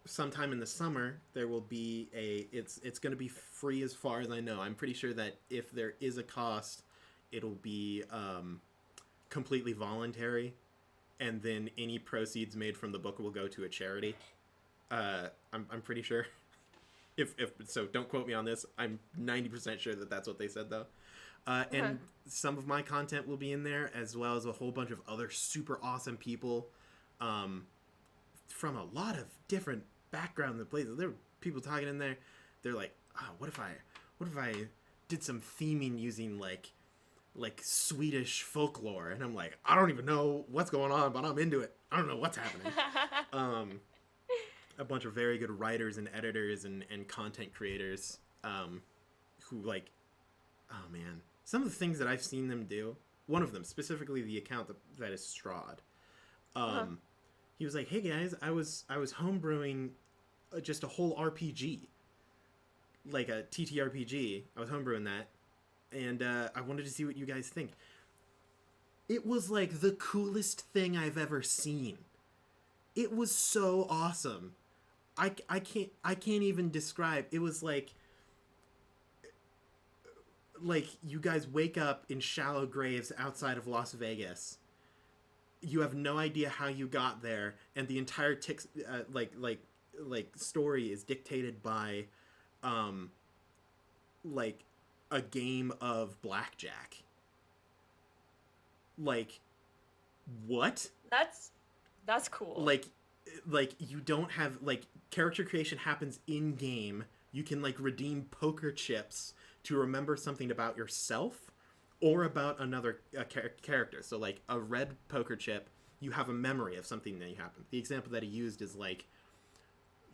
sometime in the summer. There will be it's going to be free as far as I know. I'm pretty sure that if there is a cost, it'll be completely voluntary. And then any proceeds made from the book will go to a charity. I'm pretty sure. If so, don't quote me on this. I'm 90% sure that that's what they said, though. And some of my content will be in there, as well as a whole bunch of other super awesome people from a lot of different backgrounds and places. There were people talking in there. They're like, oh, what if I did some theming using like Swedish folklore? And I'm like, I don't even know what's going on, but I'm into it. I don't know what's happening. A bunch of very good writers and editors and content creators who like, oh man, some of the things that I've seen them do. One of them, specifically the account that is Strahd. He was like, hey guys, I was homebrewing just a whole RPG, like a TTRPG. I was homebrewing that, and I wanted to see what you guys think. It was like the coolest thing I've ever seen. It was so awesome. I can't even describe. It was like you guys wake up in shallow graves outside of Las Vegas. You have no idea how you got there, and the entire story is dictated by like a game of blackjack. Like, what? That's cool. Like you don't have, like, character creation happens in game. You can like redeem poker chips to remember something about yourself or about another character. So like a red poker chip, you have a memory of something that happened. The example that he used is like,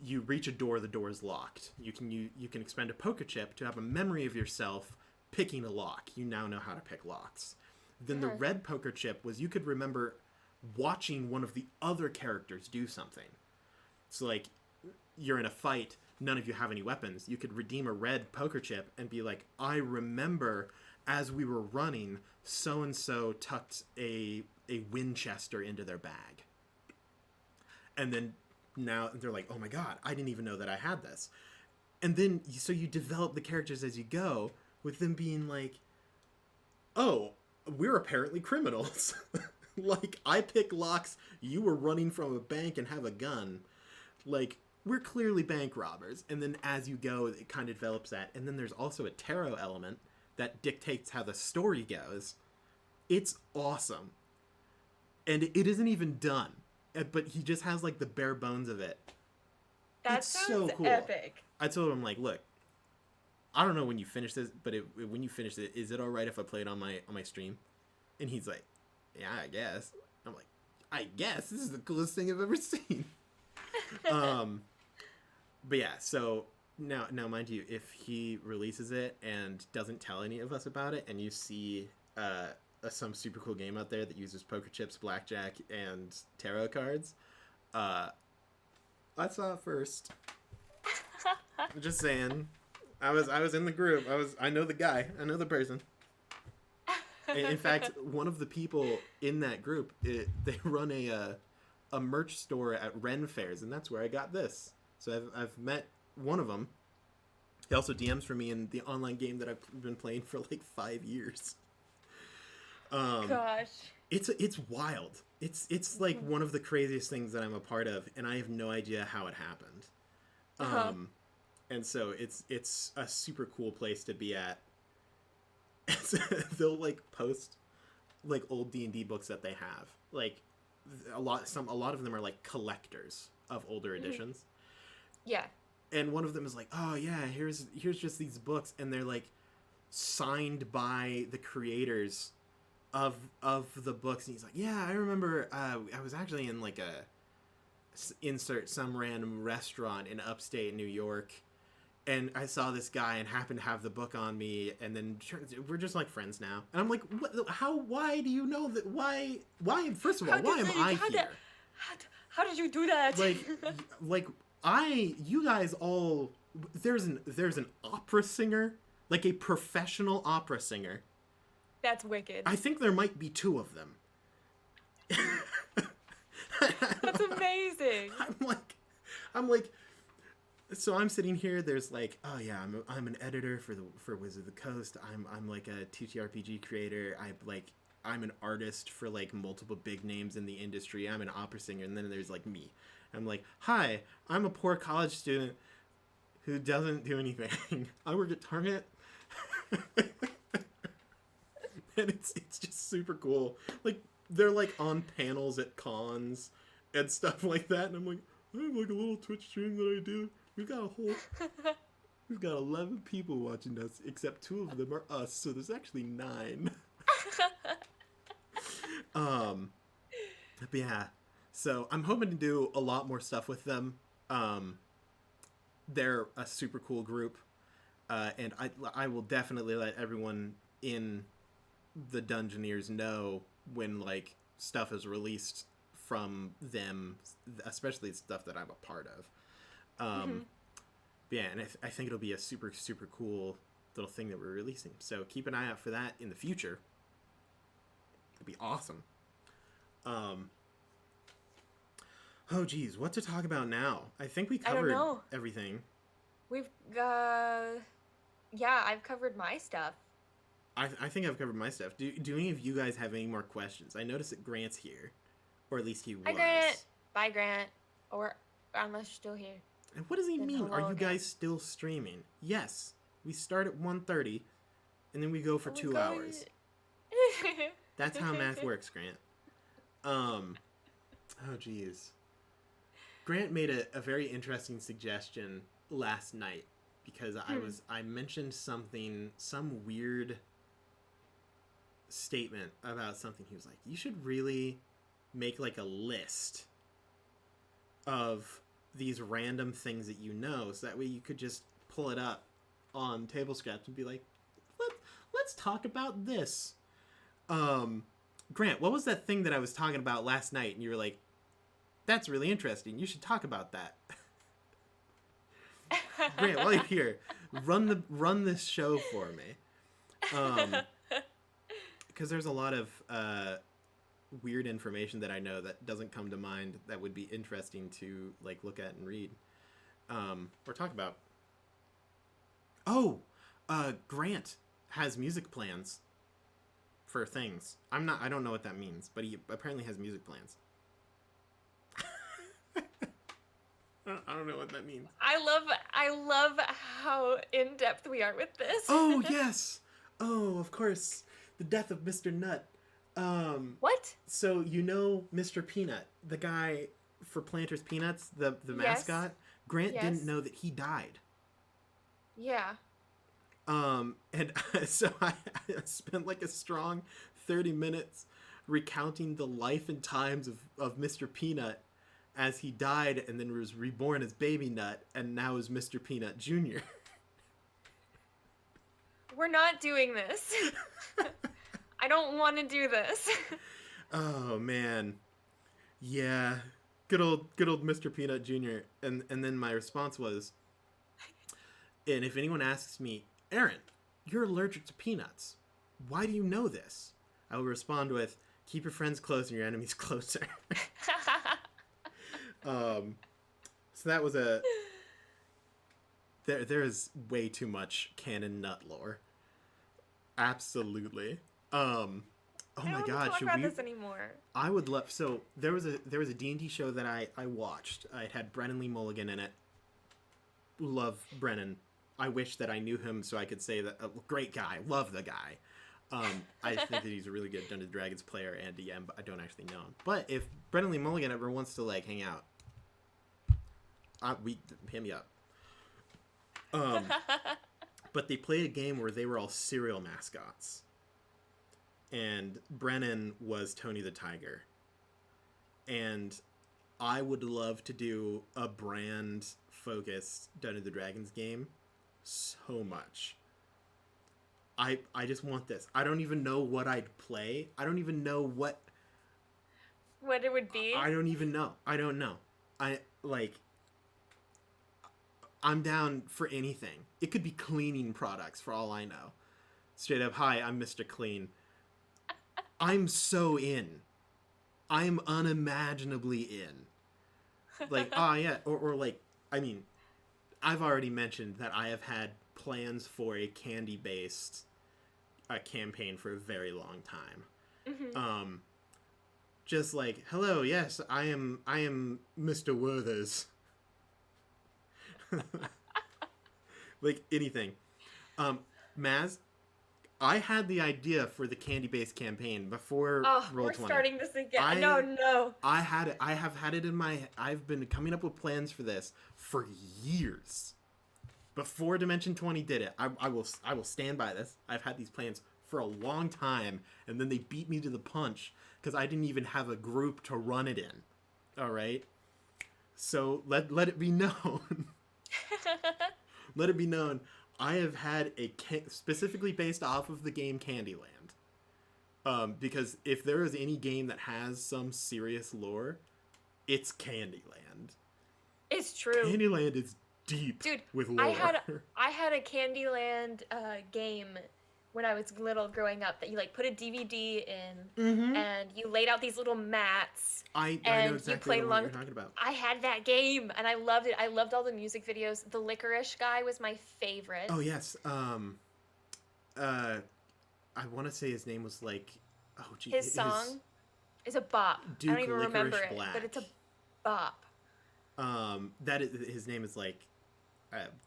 you reach a door, the door is locked. You can expend a poker chip to have a memory of yourself picking a lock. You now know how to pick locks. Then the red poker chip was you could remember watching one of the other characters do something. So like, you're in a fight, none of you have any weapons. You could redeem a red poker chip and be like, I remember as we were running, so-and-so tucked a Winchester into their bag. And then now they're like, oh my god, I didn't even know that I had this. And then, so you develop the characters as you go, with them being like, oh, we're apparently criminals. Like, I pick locks, you were running from a bank and have a gun. Like, we're clearly bank robbers. And then as you go, it kind of develops that. And then there's also a tarot element that dictates how the story goes. It's awesome. And it isn't even done. But he just has, like, the bare bones of it. That sounds so cool. Epic. I told him, like, look, I don't know when you finish this, but when you finish it, is it all right if I play it on my stream? And he's like, yeah, I guess. I'm like, I guess. This is the coolest thing I've ever seen. But yeah, so now mind you, if he releases it and doesn't tell any of us about it, and you see some super cool game out there that uses poker chips, blackjack, and tarot cards, I saw it first. I'm just saying. I was in the group. I know the guy. I know the person. In fact, one of the people in that group, they run a merch store at Ren fairs, and that's where I got this. So I've met one of them. He also DMs for me in the online game that I've been playing for like 5 years. Gosh, it's wild. It's like one of the craziest things that I'm a part of, and I have no idea how it happened. And so it's a super cool place to be at. They'll like post like old D&D books that they have. Like a lot of them are like collectors of older editions. Yeah. And one of them is like, oh yeah, here's just these books, and they're like signed by the creators of the books. And he's like, yeah, I remember I was actually in like insert some random restaurant in upstate New York, And I saw this guy and happened to have the book on me, and then we're just like friends now. And I'm like, what? How? Why do you know that? Why? First of all, why am I here? How did you do that? Like you guys all. There's an opera singer, like a professional opera singer. That's wicked. I think there might be 2 of them. That's amazing. I'm like. So I'm sitting here. There's like, oh yeah, I'm an editor for Wizard of the Coast. I'm like a TTRPG creator. I'm an artist for like multiple big names in the industry. I'm an opera singer, and then there's like me. I'm like, hi, I'm a poor college student who doesn't do anything. I work at Target, and it's just super cool. Like they're like on panels at cons and stuff like that, and I'm like, I have like a little Twitch stream that I do. We've got 11 people watching us, except 2 of them are us, so there's actually 9. But yeah, so I'm hoping to do a lot more stuff with them. They're a super cool group, and I will definitely let everyone in the Dungeoneers know when like stuff is released from them, especially stuff that I'm a part of. Yeah, and I think it'll be a super, super cool little thing that we're releasing. So keep an eye out for that in the future. It'd be awesome. Oh, geez, what to talk about now? I think we covered everything. We've, yeah, I've covered my stuff. I think I've covered my stuff. Do any of you guys have any more questions? I noticed that Grant's here. Or at least he was. Hi, Grant. Bye, Grant. Or unless you're still here. And what does he mean? Are you again. guys still streaming? Yes. We start at 1:30, and then we go for 2 hours. That's how math works, Grant. Oh, geez. Grant made a very interesting suggestion last night because I mentioned some weird statement about something. He was like, you should really make like a list of these random things that you know, so that way you could just pull it up on table scraps and be like, let's talk about this. Grant, what was that thing that I was talking about last night? And you were like, that's really interesting. You should talk about that. Grant, while you're here, run this show for me. Because there's a lot of weird information that I know that doesn't come to mind that would be interesting to like look at and read, or talk about. Grant has music plans for things. I don't know what that means, but he apparently has music plans. I don't know what that means. I love how in depth we are with this. Oh yes. Oh, of course. The death of Mr. Nut. What? So you know Mr. Peanut, the guy for Planters Peanuts, the mascot? Grant didn't know that he died. Yeah. And so I spent like a strong 30 minutes recounting the life and times of Mr. Peanut as he died and then was reborn as Baby Nut and now is Mr. Peanut Jr. We're not doing this. I don't want to do this. Oh man. Yeah. Good old Mr. Peanut Jr. And then my response was, and if anyone asks me, Aaron, you're allergic to peanuts. Why do you know this? I will respond with, keep your friends close and your enemies closer. So that was there is way too much canon nut lore. Absolutely. Oh my god, should we talk about this anymore? I would love. So there was a D&D show that I watched. It had Brennan Lee Mulligan in it. Love Brennan. I wish that I knew him so I could say that great guy. Love the guy. I think that he's a really good Dungeons & Dragons player and DM, but I don't actually know him. But if Brennan Lee Mulligan ever wants to like hang out, hit me up. But they played a game where they were all cereal mascots. And Brennan was Tony the Tiger. And I would love to do a brand-focused Dungeons & Dragons game so much. I just want this. I don't even know what I'd play. I don't even know what it would be. I don't even know. I don't know. I like I'm down for anything. It could be cleaning products for all I know. Straight up, hi, I'm Mr. Clean. I'm so in. I'm unimaginably in. Like, yeah, or like, I mean, I've already mentioned that I have had plans for a candy-based campaign for a very long time. Mm-hmm. Just like, hello, yes, I am Mr. Werther's. Like anything. Maz, I had the idea for the candy-based campaign before Roll20. We're starting this again. No. I had it. I have had it in my. I've been coming up with plans for this for years. Before Dimension 20 did it, I will stand by this. I've had these plans for a long time, and then they beat me to the punch because I didn't even have a group to run it in. All right. So let it be known. Let it be known. I have had specifically based off of the game Candyland. Because if there is any game that has some serious lore, it's Candyland. It's true. Candyland is deep, dude, with lore. I had a Candyland game when I was little growing up that you like put a DVD in, mm-hmm. and you laid out these little mats. I know exactly what you're talking about. I had that game and I loved it. I loved all the music videos. The Licorice guy was my favorite. Oh yes. I want to say his name was like, oh gee. His song is a bop. Duke I don't even remember Black. it, but it's a bop. That is, his name is like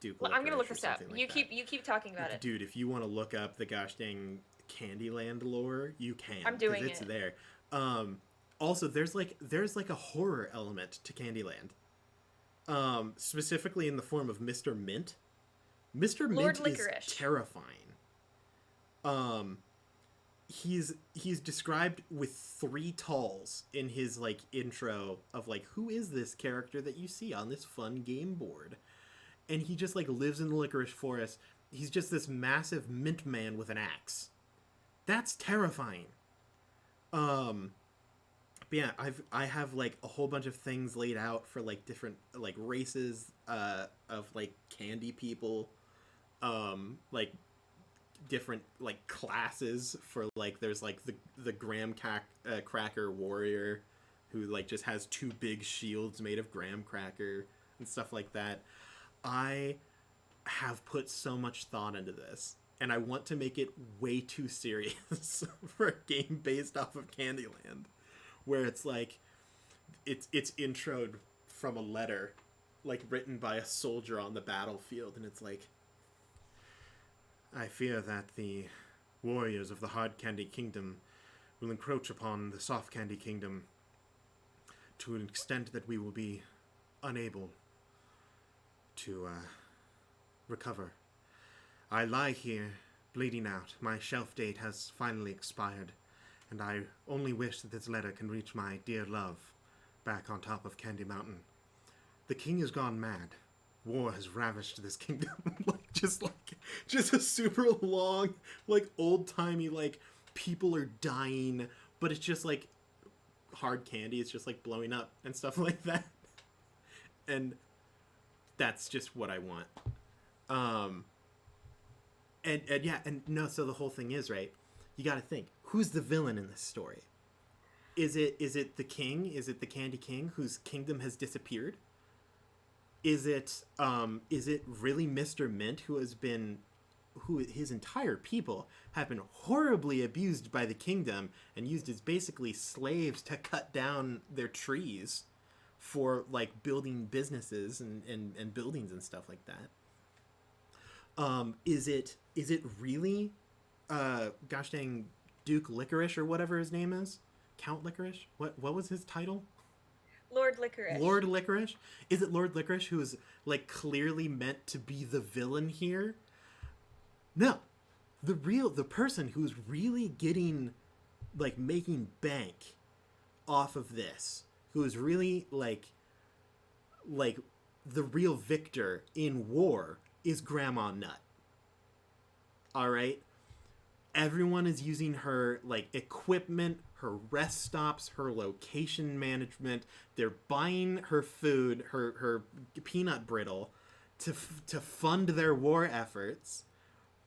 Duke. Well, I'm gonna look this up. Like you keep talking about it, dude. If you want to look up the gosh dang Candyland lore, you can. I'm doing it. It's there. Also, there's like a horror element to Candyland. Specifically in the form of Mr. Mint. Mr. Mint Licorice is terrifying. He's described with 3 talls in his like intro of like, who is this character that you see on this fun game board? And he just like lives in the licorice forest. He's just this massive mint man with an axe. That's terrifying. But yeah, I have like a whole bunch of things laid out for like different like races of like candy people, like different like classes for like there's like the graham cracker warrior who like just has 2 big shields made of graham cracker and stuff like that. I have put so much thought into this, and I want to make it way too serious for a game based off of Candyland, where it's like it's introed from a letter like written by a soldier on the battlefield, and it's like, I fear that the warriors of the hard candy kingdom will encroach upon the soft candy kingdom to an extent that we will be unable to recover. I lie here bleeding out. My shelf date has finally expired, and I only wish that this letter can reach my dear love back on top of Candy Mountain. The king has gone mad. War has ravished this kingdom. just a super long, like old-timey, like people are dying, but it's just like hard candy. It's just like blowing up and stuff like that. And that's just what I want. And yeah, and no, so the whole thing is, right, you gotta think, who's the villain in this story? Is it the king? Is it the Candy King whose kingdom has disappeared? Is it really Mr. Mint who his entire people have been horribly abused by the kingdom and used as basically slaves to cut down their trees for like building businesses and buildings and stuff like that? Is it really gosh dang Duke Licorice or whatever his name is? Count Licorice? What was his title? Lord Licorice. Lord Licorice? Is it Lord Licorice who is like clearly meant to be the villain here? No. The person who's really getting like making bank off of this, who is really like the real victor in war, is Grandma Nut. All right? Everyone is using her, like, equipment, her rest stops, her location management. They're buying her food, her peanut brittle, to fund their war efforts.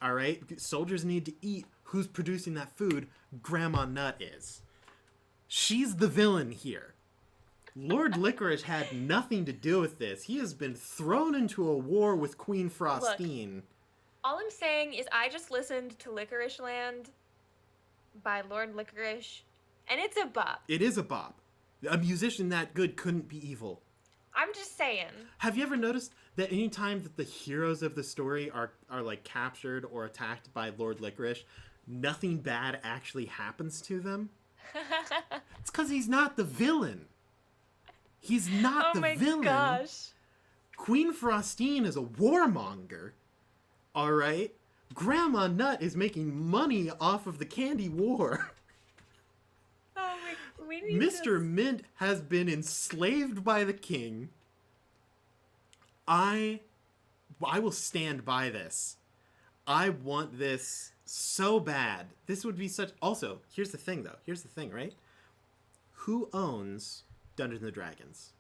All right? Soldiers need to eat. Who's producing that food? Grandma Nut is. She's the villain here. Lord Licorice had nothing to do with this. He has been thrown into a war with Queen Frostine. Look, all I'm saying is I just listened to Licorice Land by Lord Licorice, and it's a bop. It is a bop. A musician that good couldn't be evil. I'm just saying. Have you ever noticed that any time that the heroes of the story are like captured or attacked by Lord Licorice, nothing bad actually happens to them? It's because he's not the villain. He's not the villain. Oh my gosh. Queen Frostine is a warmonger. All right? Grandma Nut is making money off of the candy war. Oh my, we need Mr. Mint has been enslaved by the king. I will stand by this. I want this so bad. This would be such... Also, here's the thing, though. Here's the thing, right? Who owns Dungeons & Dragons?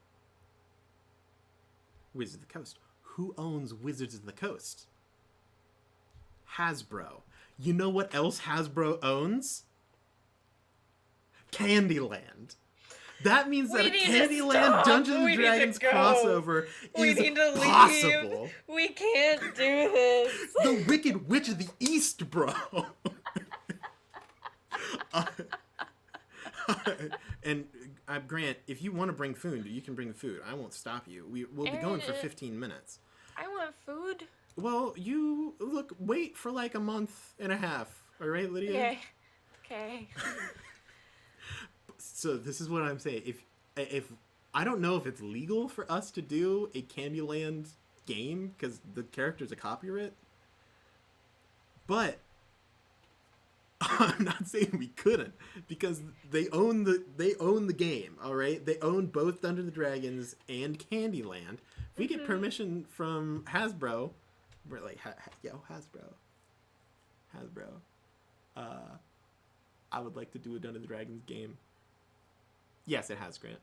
Wizards of the Coast. Who owns Wizards of the Coast? Hasbro. You know what else Hasbro owns? Candyland. That means that a Candyland Dungeons & Dragons crossover is possible. We can't do this. The Wicked Witch of the East, bro. And Grant, if you want to bring food, you can bring the food. I won't stop you. We'll be going for 15 minutes. I want food. Well, wait for like a month and a half. All right, Lydia? Okay. So this is what I'm saying. If I don't know if it's legal for us to do a Candyland game because the character's a copyright, but I'm not saying we couldn't because they own the game. All right, they own both Dungeons and Dragons and Candyland. If we get permission from Hasbro, we're like, yo, Hasbro, I would like to do a Dungeons and Dragons game. Yes, it has, Grant.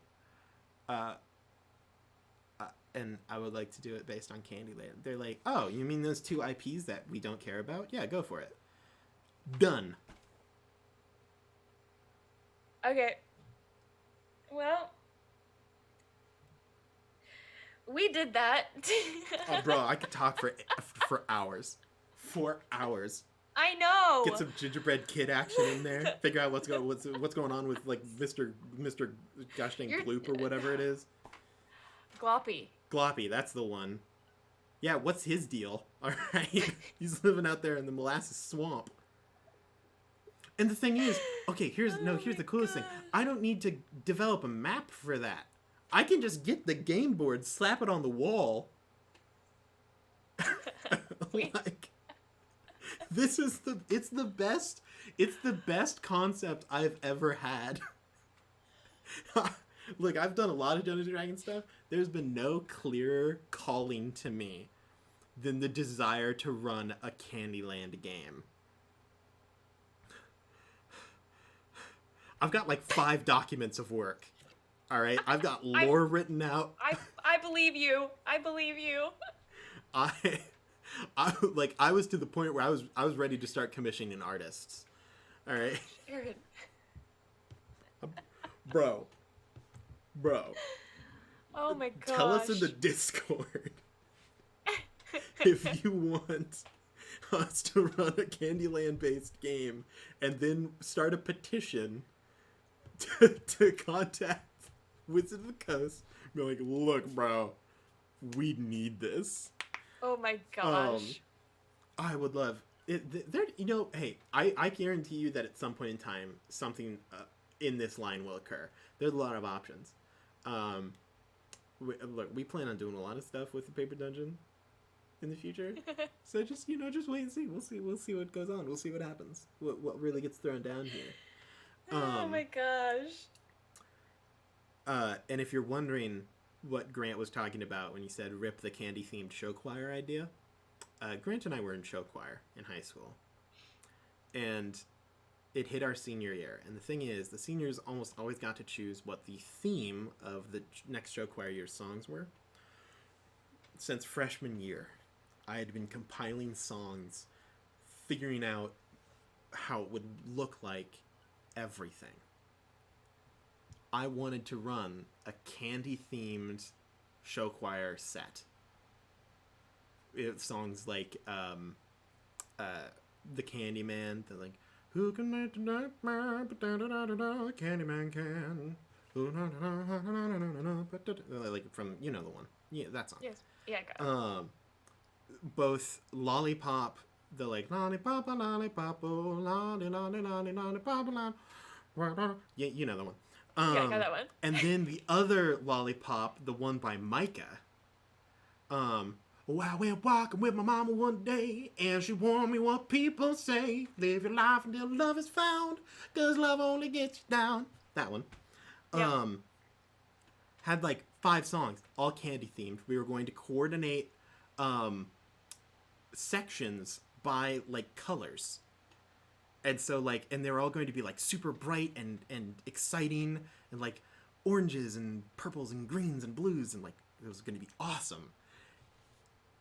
And I would like to do it based on Candyland. They're like, oh, you mean those two IPs that we don't care about? Yeah, go for it. Done. Okay. Well, we did that. Oh, bro, I could talk for hours. 4 hours. I know. Get some gingerbread kid action in there. Figure out what's going on with like Mr. Gosh dang Gloop or whatever it is. Gloppy, that's the one. Yeah, what's his deal? All right, he's living out there in the molasses swamp. And the thing is, okay, here's the coolest thing. I don't need to develop a map for that. I can just get the game board, slap it on the wall. Like, it's the best concept I've ever had. Look, I've done a lot of Dungeons & Dragons stuff. There's been no clearer calling to me than the desire to run a Candyland game. I've got like 5 documents of work. All right, I've got lore written out. I believe you. I believe you. I was to the point where I was ready to start commissioning artists. All right. Aaron. Bro. Oh my gosh. Tell us in the Discord if you want us to run a Candyland-based game and then start a petition to contact Wizards of the Coast. Be like, look, bro, we need this. Oh my gosh. I would love it. There, hey, I guarantee you that at some point in time, something in this line will occur. There's a lot of options. We plan on doing a lot of stuff with the Paper Dungeon in the future. So just wait and see. We'll see what goes on. We'll see what happens. What really gets thrown down here. Oh my gosh. And if you're wondering what Grant was talking about when he said rip the candy themed show choir idea, Grant and I were in show choir in high school, and it hit our senior year. And the thing is, the seniors almost always got to choose what the theme of the next show choir year's songs were. Since freshman year, I had been compiling songs, figuring out how it would look like everything. I wanted to run a candy-themed show choir set. Songs like The Candyman, the like, who can make the nightmare, the Candyman can. Like from, you know the one. Yeah, that song. Yes. Yeah, I got it. Both Lollipop, the like, lollipop, lollipop, oh, lolly, lolly, lolly, lollipop, lolly. Yeah, you know the one. Yeah, I got that one. And then the other Lollipop, the one by Micah. I went walking with my mama one day, and she warned me what people say. Live your life until love is found, 'cause love only gets you down. That one. Yeah. Had like 5 songs, all candy themed. We were going to coordinate sections by like colors. And so like, and they were all going to be like super bright and exciting, and like oranges and purples and greens and blues, and like it was going to be awesome.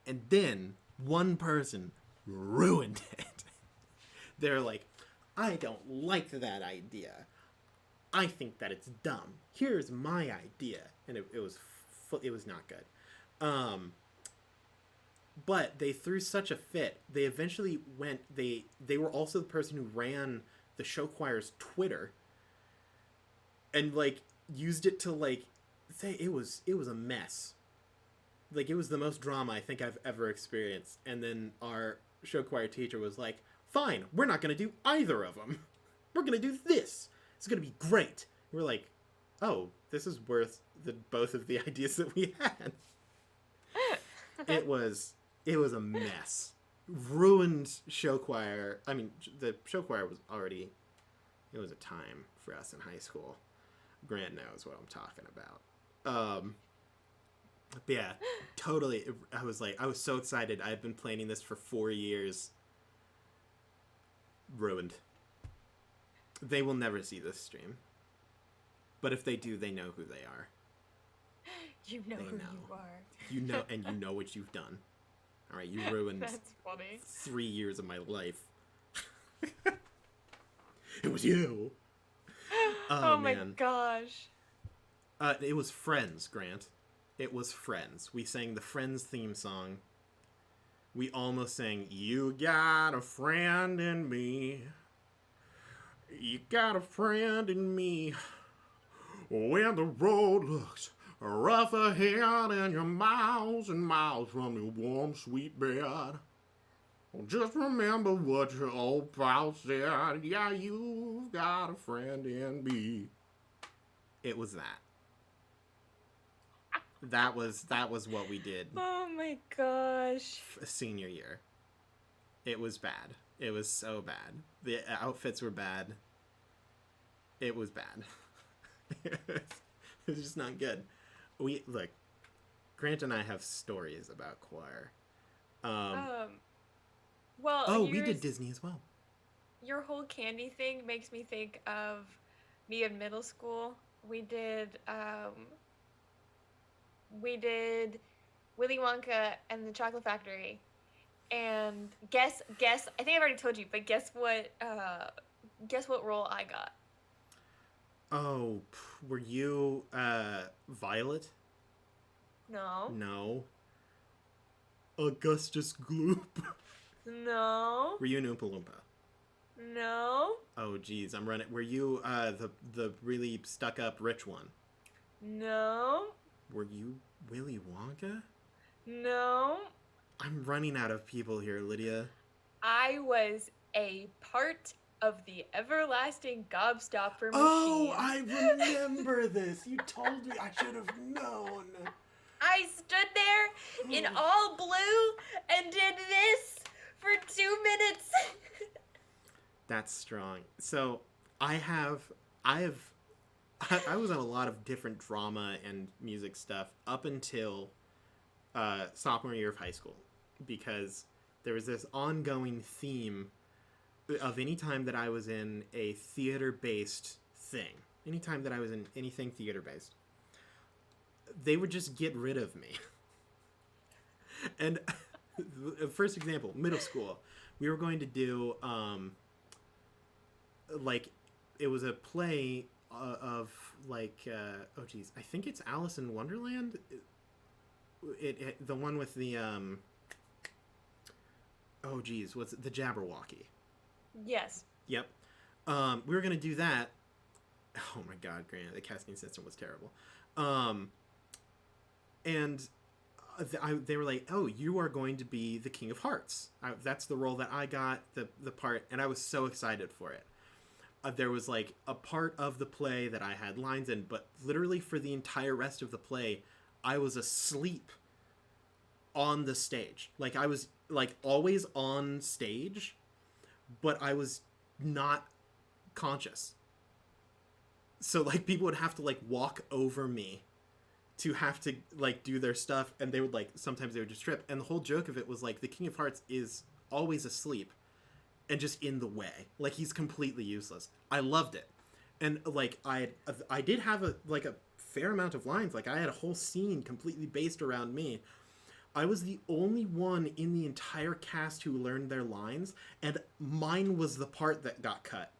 And then one person ruined it. They're like, I don't like that idea. I think that it's dumb. Here's my idea. And it was not good. But they threw such a fit. They eventually went. They were also the person who ran the show choir's Twitter, and like used it to like say it was a mess. Like, it was the most drama I think I've ever experienced. And then our show choir teacher was like, "Fine, we're not gonna do either of them. We're gonna do this. It's gonna be great." We're like, "Oh, this is worth both of the ideas that we had." It was a mess. Ruined show choir. I mean, the show choir was already, it was a time for us in high school. Grant knows what I'm talking about. But yeah, totally. I was so excited. I've been planning this for 4 years. Ruined. They will never see this stream. But if they do, they know who they are. You know who you are. You know, and you know what you've done. All right, you ruined That's funny. 3 years of my life. It was you. Oh my gosh. It was Friends, Grant. It was Friends. We sang the Friends theme song. We almost sang, "You got a friend in me. You got a friend in me. When the road looks rough ahead and you're miles and miles from your warm, sweet bed. Just remember what your old pal said. Yeah, you've got a friend in me." It was that. That was what we did. Oh my gosh. Senior year. It was bad. It was so bad. The outfits were bad. It was bad. It was just not good. Look, Grant and I have stories about choir. Well, we did Disney as well. Your whole candy thing makes me think of me in middle school. We did Willy Wonka and the Chocolate Factory. And guess, I think I've already told you, but guess what role I got? Oh, were you Violet? No. No. Augustus Gloop? No. Were you an Oompa Loompa? No. Oh, geez, I'm running. Were you the really stuck-up rich one? No. Were you Willy Wonka? No. I'm running out of people here, Lydia. I was a part of the everlasting gobstopper machine. Oh, I remember this. You told me. I should have known. I stood there in all blue and did this for 2 minutes. That's strong. So I was on a lot of different drama and music stuff up until sophomore year of high school, because there was this ongoing theme of any time that I was in a theater-based thing, anytime that I was in anything theater-based, they would just get rid of me. And first example, middle school, we were going to do, it was a play of, oh geez, I think it's Alice in Wonderland. The one with the, oh geez, what's it? The Jabberwocky. Yes. Yep. We were going to do that. Oh my god, Grant, the casting system was terrible. And they were like, oh, you are going to be the King of Hearts. That's the role that I got, the part, and I was so excited for it. There was like a part of the play that I had lines in, but literally for the entire rest of the play, I was asleep on the stage. Like, I was like always on stage, but I was not conscious. So like people would have to like walk over me to have to like do their stuff, and they would like, sometimes they would just trip. And the whole joke of it was like the King of Hearts is always asleep and just in the way. Like, he's completely useless. I loved it. And like I did have a fair amount of lines. Like, I had a whole scene completely based around me. I was the only one in the entire cast who learned their lines, and mine was the part that got cut.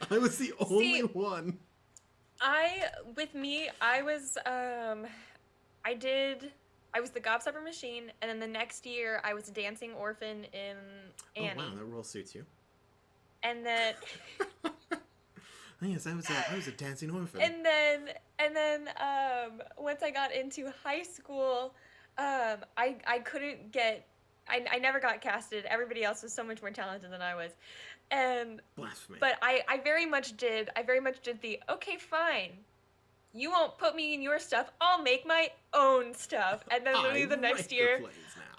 I was the only one. I was the Gobstopper Machine, and then the next year I was a dancing orphan in Annie. Oh wow, that role suits you. And then yes, I was a dancing orphan. And then once I got into high school, I couldn't get, I never got casted. Everybody else was so much more talented than I was. And blasphemy. But I very much did the, okay, fine, you won't put me in your stuff, I'll make my own stuff. And then literally the next year,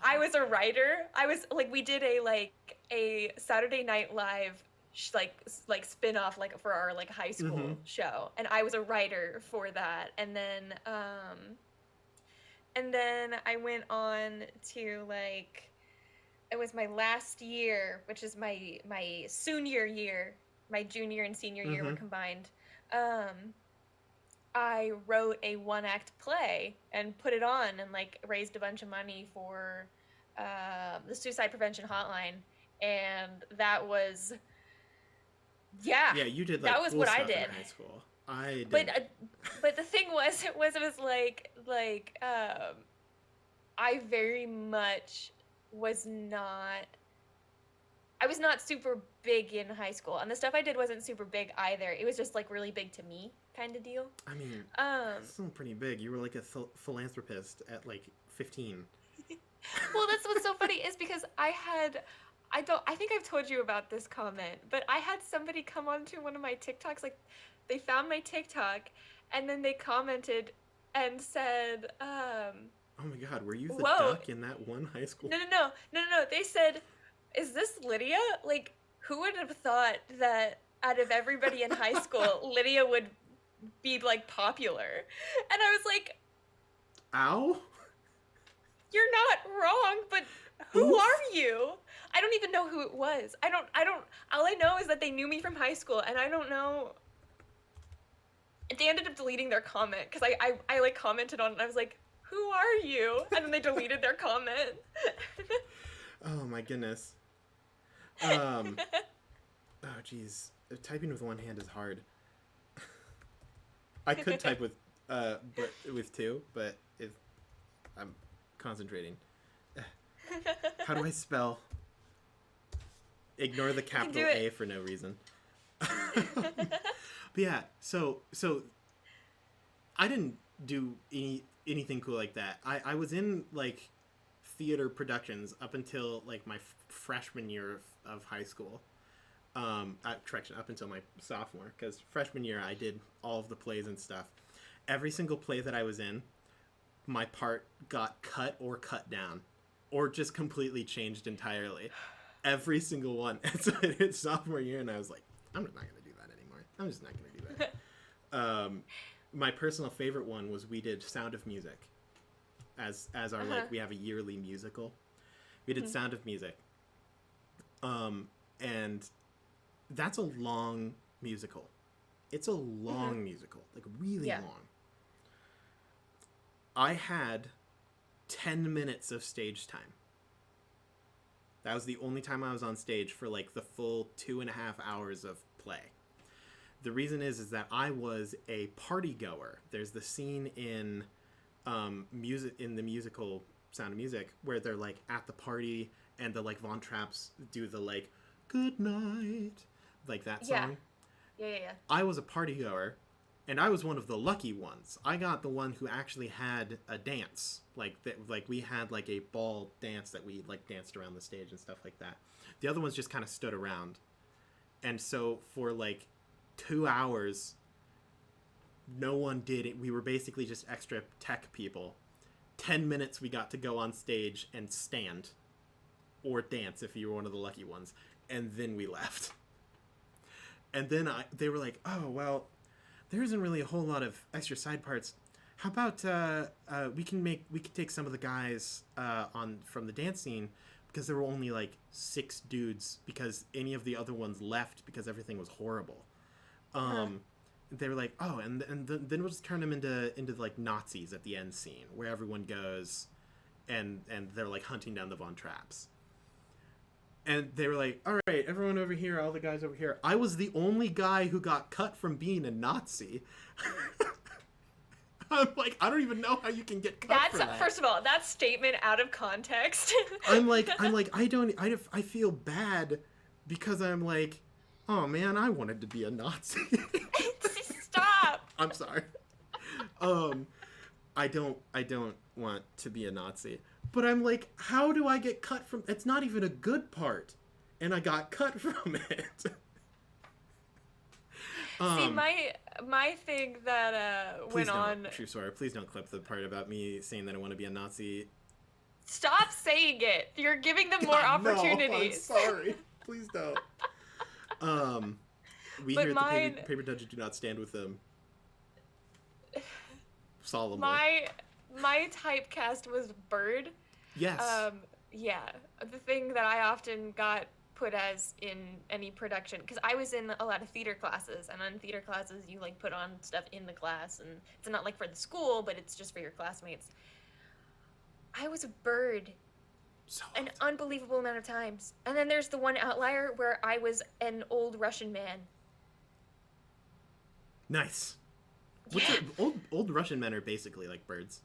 I was a writer. I was like, we did a Saturday Night Live like spin-off like for our like high school show, and I was a writer for that. And then I went on to like, it was my last year, which is my senior year, my junior and senior year were combined. I wrote a one-act play and put it on and like raised a bunch of money for the suicide prevention hotline, and that was you did like that was cool what I did in high school. I did, but the thing was it was like I very much was not super big in high school, and the stuff I did wasn't super big either. It was just like really big to me kind of deal. I mean, it's still pretty big. You were like a philanthropist at like 15. Well, that's what's so funny is because I think I've told you about this comment, but I had somebody come onto one of my TikToks, like they found my TikTok and then they commented and said, oh my god, were you the duck in that one high school? No. They said, is this Lydia? Like, who would have thought that out of everybody in high school, Lydia would be like popular? And I was like, ow. You're not wrong, but who are you? I don't even know who it was. I don't, all I know is that they knew me from high school, and I don't know. They ended up deleting their comment, because I like commented on it, and I was like, who are you? And then they deleted their comment. Oh my goodness. Oh geez. Typing with one hand is hard. I could type with two, but if I'm concentrating. How do I spell? Ignore the capital A for no reason. But yeah, so I didn't do anything cool like that. I was in like theater productions up until like my freshman year of high school. Correction, up until my sophomore, because freshman year I did all of the plays and stuff. Every single play that I was in, my part got cut or cut down, or just completely changed entirely. Every single one. And so it hit sophomore year, and I was like, I'm not going to do that anymore. I'm just not going to do that. My personal favorite one was we did Sound of Music. as our like we have a yearly musical. We did Sound of Music. And that's a long musical. It's a long musical, like really long. I had 10 minutes of stage time. That was the only time I was on stage for like the full 2.5 hours of play. The reason is that I was a party goer. There's the scene in the musical Sound of Music where they're like at the party and the like Von Trapps do the like good night, like that song. Yeah. I was a party goer, and I was one of the lucky ones. I got the one who actually had a dance, like that. Like we had like a ball dance that we like danced around the stage and stuff like that. The other ones just kind of stood around, and so for like 2 hours, no one did it. We were basically just extra tech people. 10 minutes we got to go on stage and stand or dance if you were one of the lucky ones, and then we left. And then they were like, oh well, there isn't really a whole lot of extra side parts. How about we can take some of the guys from the dance scene, because there were only like 6 dudes because any of the other ones left because everything was horrible. They were like, oh, and then we'll just turn them into like Nazis at the end scene where everyone goes and they're like hunting down the Von Trapps. And they were like, all right, everyone over here, all the guys over here. I was the only guy who got cut from being a Nazi. I'm like, I don't even know how you can get cut from that. First of all, that statement out of context. I feel bad because I'm like, oh man, I wanted to be a Nazi. Stop. I'm sorry. I don't want to be a Nazi. But I'm like, how do I get cut from... It's not even a good part. And I got cut from it. See, my thing that went on... True story. Please don't clip the part about me saying that I want to be a Nazi. Stop saying it. You're giving them more opportunities. No, I'm sorry. Please don't. We here at the Paper Dungeon do not stand with them. Solemnly. My typecast was Bird. Yes. Yeah. The thing that I often got put as in any production, because I was in a lot of theater classes, and on theater classes you like put on stuff in the class, and it's not like for the school, but it's just for your classmates. I was a Bird an unbelievable amount of times. And then there's the one outlier where I was an old Russian man. Nice. Old Russian men are basically like birds.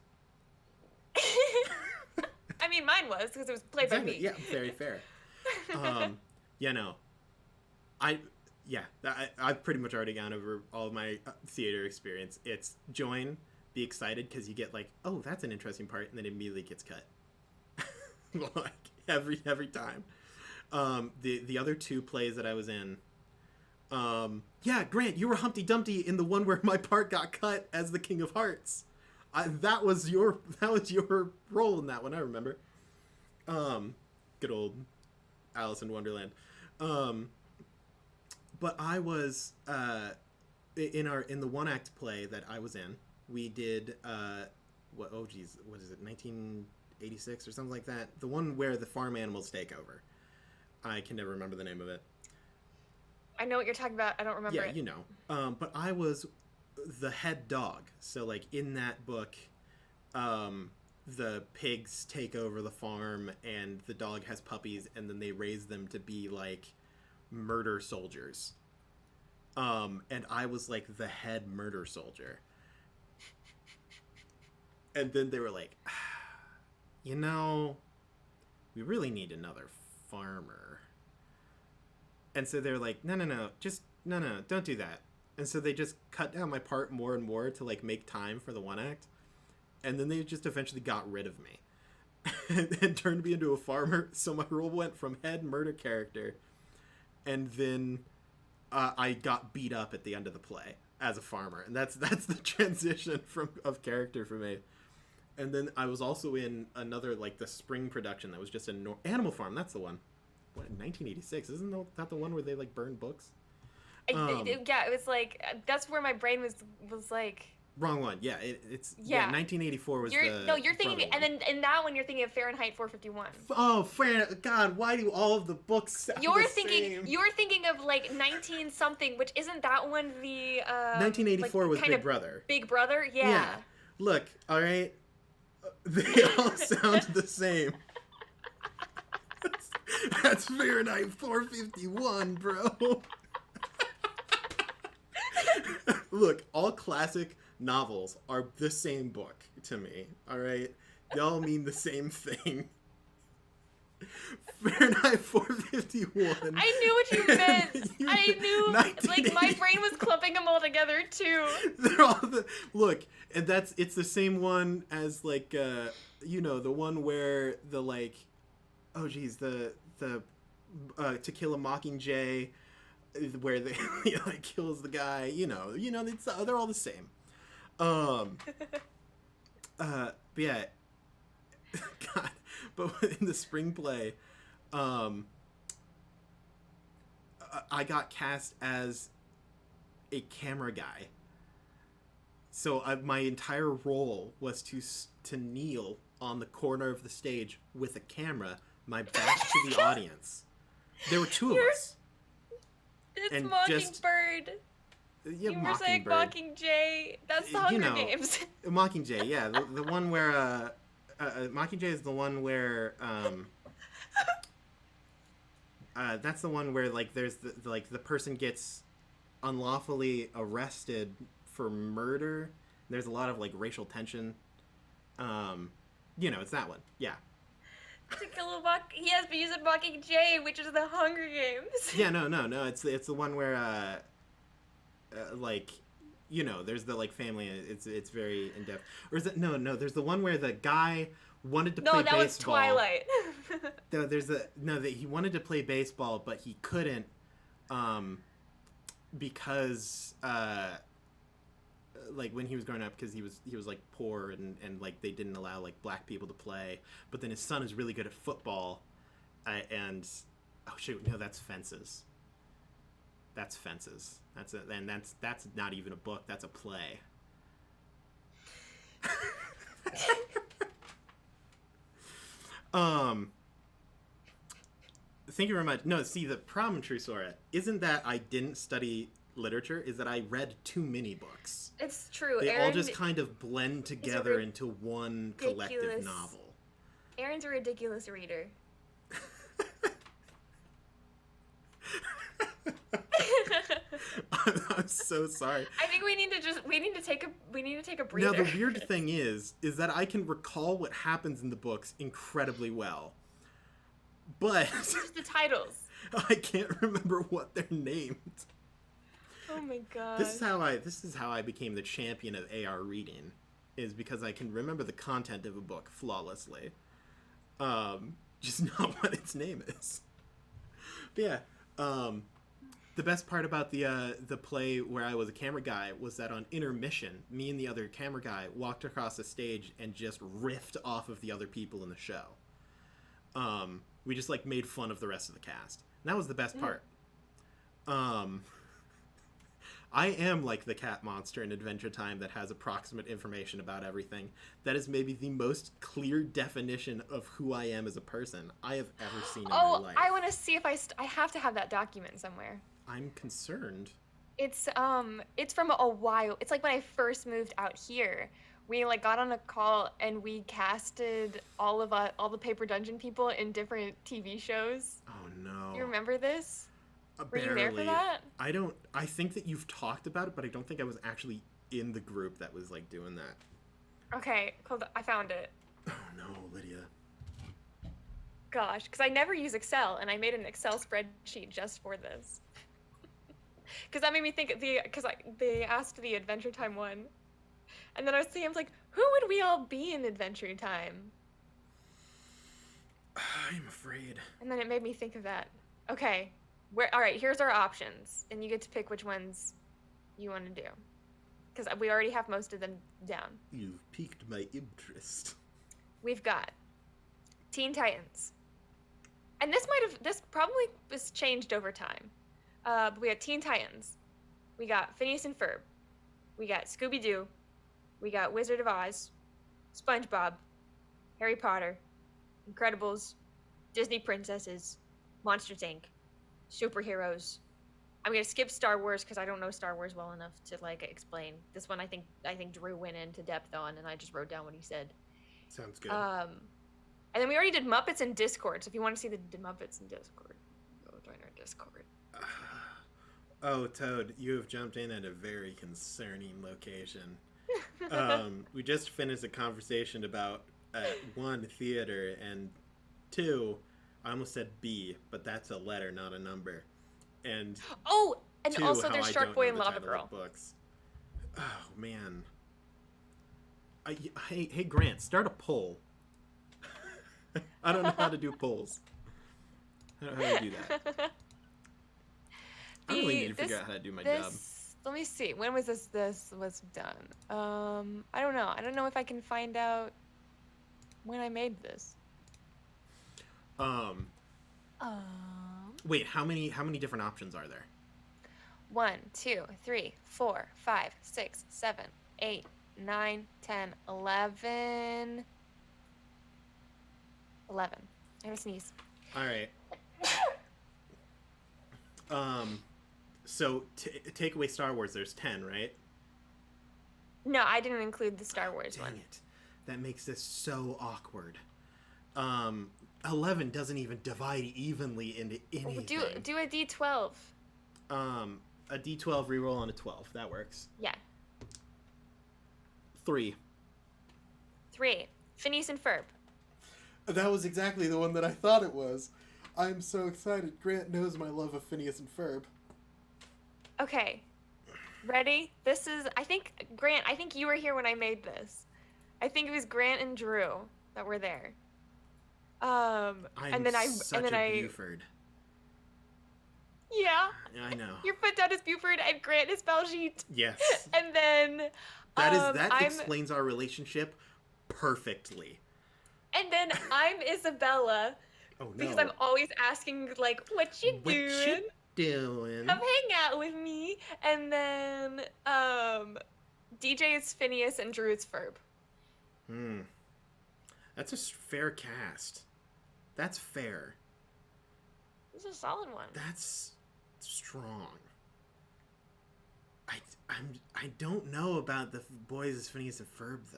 I mean, mine was, because it was played by me. Yeah, very fair. I've pretty much already gone over all of my theater experience. It's join, be excited, because you get like, oh, that's an interesting part, and then it immediately gets cut. Like, every time. The other 2 plays that I was in, Grant, you were Humpty Dumpty in the one where my part got cut as the King of Hearts. That was your role in that one, I remember. Good old Alice in Wonderland. But I was in the one act play that I was in. We did what is it, 1986 or something like that? The one where the farm animals take over. I can never remember the name of it. I know what you're talking about. I don't remember it. Yeah, you know. But I was the head dog. So, like, in that book, the pigs take over the farm, and the dog has puppies, and then they raise them to be, like, murder soldiers. And I was, like, the head murder soldier. And then they were like, you know, we really need another farmer. And so they're like, no, don't do that. And so they just cut down my part more and more to like make time for the one act. And then they just eventually got rid of me and turned me into a farmer. So my role went from head murder character, and then I got beat up at the end of the play as a farmer. And that's the transition of character for me. And then I was also in another, like, the spring production that was just an Animal Farm. That's the one. What, 1986? Isn't that the one where they, like, burned books? Yeah, it was like, that's where my brain was like... Wrong one. Yeah, it's 1984 was you're thinking, brother and one. then in that one you're thinking of Fahrenheit 451. Oh, God! Why do all of the books sound the same? You're thinking of like 19 something, which isn't that one the 1984 was Big Brother. Big Brother, yeah. Look, all right, they all sound the same. That's Fahrenheit 451, bro. Look, all classic novels are the same book to me, all right? They all mean the same thing. Fahrenheit 451. I knew what you meant. I knew, like, my brain was clumping them all together, too. They're all look, and it's the same one as, like, the one where the, like, the To Kill a Mockingjay, where they like kills the guy, they're all the same. But yeah, God, but in the spring play, I got cast as a camera guy. So my entire role was to kneel on the corner of the stage with a camera, my back to the audience. There were two of us. It's and Mockingbird. You were saying Mockingjay. That's the Hunger Games. Mockingjay, yeah. The one where... Mockingjay is the one where... that's the one where, like, there's the person gets unlawfully arrested for murder. There's a lot of, like, racial tension. It's that one. Yeah. To Kill a Yes, but you said Mockingjay, which is the Hunger Games. Yeah, no. It's the one where, there's the, like, family. It's very in depth. Or is it no? There's the one where the guy wanted to play baseball. No, that was Twilight. He wanted to play baseball, but he couldn't, because like when he was growing up, because he was like poor and like they didn't allow like black people to play. But then his son is really good at football, and that's Fences. That's Fences. That's not even a book. That's a play. Thank you very much. No, see, the problem, Trusora, isn't that I didn't study literature, is that I read too many books. It's true. They all just kind of blend together into one collective novel. Aaron's a ridiculous reader. I'm so sorry. I think we need to take a breather. Now the weird thing is that I can recall what happens in the books incredibly well. But just the titles. I can't remember what they're named. Oh my god. This is how I became the champion of AR reading, is because I can remember the content of a book flawlessly. Just not what its name is. But yeah, the best part about the play where I was a camera guy was that on intermission, me and the other camera guy walked across the stage and just riffed off of the other people in the show. We just like made fun of the rest of the cast. And that was the best part. I am like the cat monster in Adventure Time that has approximate information about everything. That is maybe the most clear definition of who I am as a person I have ever seen in my life. I want to see if I have to have that document somewhere. I'm concerned. It's from a while. It's like when I first moved out here. We like got on a call and we casted all the Paper Dungeon people in different TV shows. Oh no. You remember this? Barely. Were you there for that? I think that you've talked about it, but I don't think I was actually in the group that was like doing that. Okay, hold on. I found it. Oh no, Lydia. Gosh, because I never use Excel, and I made an Excel spreadsheet just for this. Because that made me think they asked the Adventure Time one. And then I was thinking, I was like, who would we all be in Adventure Time? I'm afraid. And then it made me think of that. Okay, all right, here's our options. And you get to pick which ones you want to do. Because we already have most of them down. You've piqued my interest. We've got Teen Titans. And this probably was changed over time. But we got Teen Titans. We got Phineas and Ferb. We got Scooby-Doo. We got Wizard of Oz, SpongeBob, Harry Potter, Incredibles, Disney princesses, Monsters Inc., superheroes. I'm gonna skip Star Wars because I don't know Star Wars well enough to like explain. This one I think Drew went into depth on, and I just wrote down what he said. Sounds good. And then we already did Muppets in Discord. So if you want to see the Muppets in Discord, go join our Discord. Oh, Toad, you have jumped in at a very concerning location. We just finished a conversation about one, theater, and two, I almost said B, but that's a letter, not a number. And and two, also there's Shark Boy and Lava Girl. Books. Oh man. Hey Grant, start a poll. I don't know how to do polls. I don't know how to do that. I really need to figure out how to do my job. Let me see. When was this was done? I don't know. I don't know if I can find out when I made this. Wait, how many different options are there? 1, 2, 3, 4, 5, 6, 7, 8, 9, 10, 11. 11. I have a sneeze. All right. So take away Star Wars. There's 10, right? No, I didn't include the Star Wars one. Dang it. That makes this so awkward. 11 doesn't even divide evenly into anything. Do a D12. A D12 reroll on a 12. That works. Yeah. 3. Phineas and Ferb. That was exactly the one that I thought it was. I'm so excited. Grant knows my love of Phineas and Ferb. Okay. Ready? This is, Grant, I think you were here when I made this. I think it was Grant and Drew that were there. I'm such a Buford. Yeah. I know. You're put down as Buford and Grant is Baljeet. Yes. And then that explains our relationship perfectly. And then I'm Isabella. Oh no. Because I'm always asking like, what you doing? Come hang out with me. And then DJ is Phineas and Drew is Ferb. That's a fair cast. That's fair. This is a solid one. That's strong. I don't know about the boys as Phineas and Ferb though.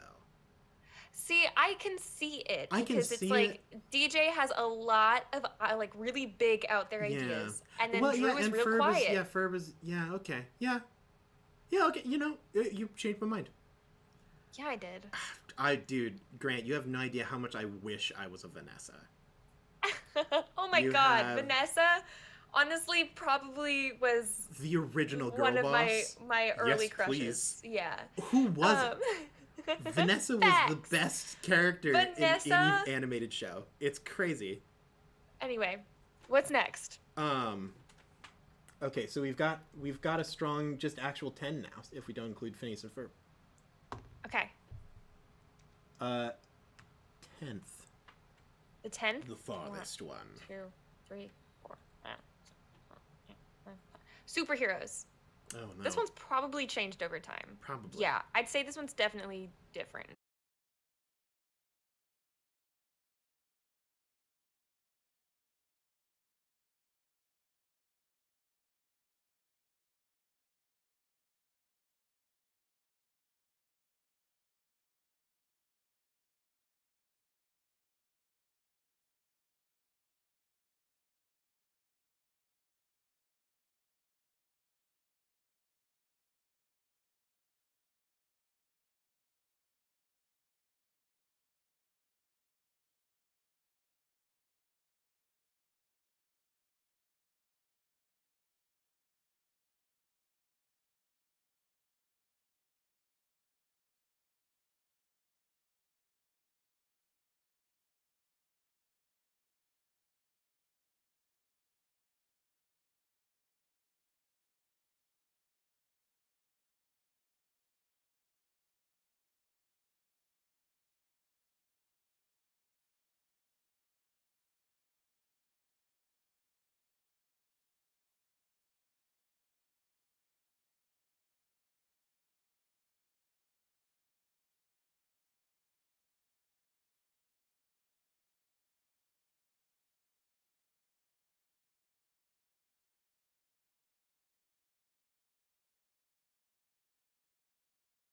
See, I can see it because it's like DJ has a lot of like really big out there ideas, and then Drew is real quiet. Ferb is okay, okay. You know, you changed my mind. Yeah, I did. Dude, Grant, you have no idea how much I wish I was a Vanessa. Oh my God, Vanessa. Honestly, probably was the original girl one of boss. my early crushes. Please. Yeah. Who wasn't? Vanessa was the best character in any animated show. It's crazy. Anyway, what's next? Okay, so we've got a strong just actual 10 now if we don't include Phineas and Ferb. Okay. 10th. The 10th? The farthest one. 2, 3, 4, 5, 6, 7, 8, 9. Superheroes. Oh no. This one's probably changed over time. Probably. Yeah, I'd say this one's definitely different.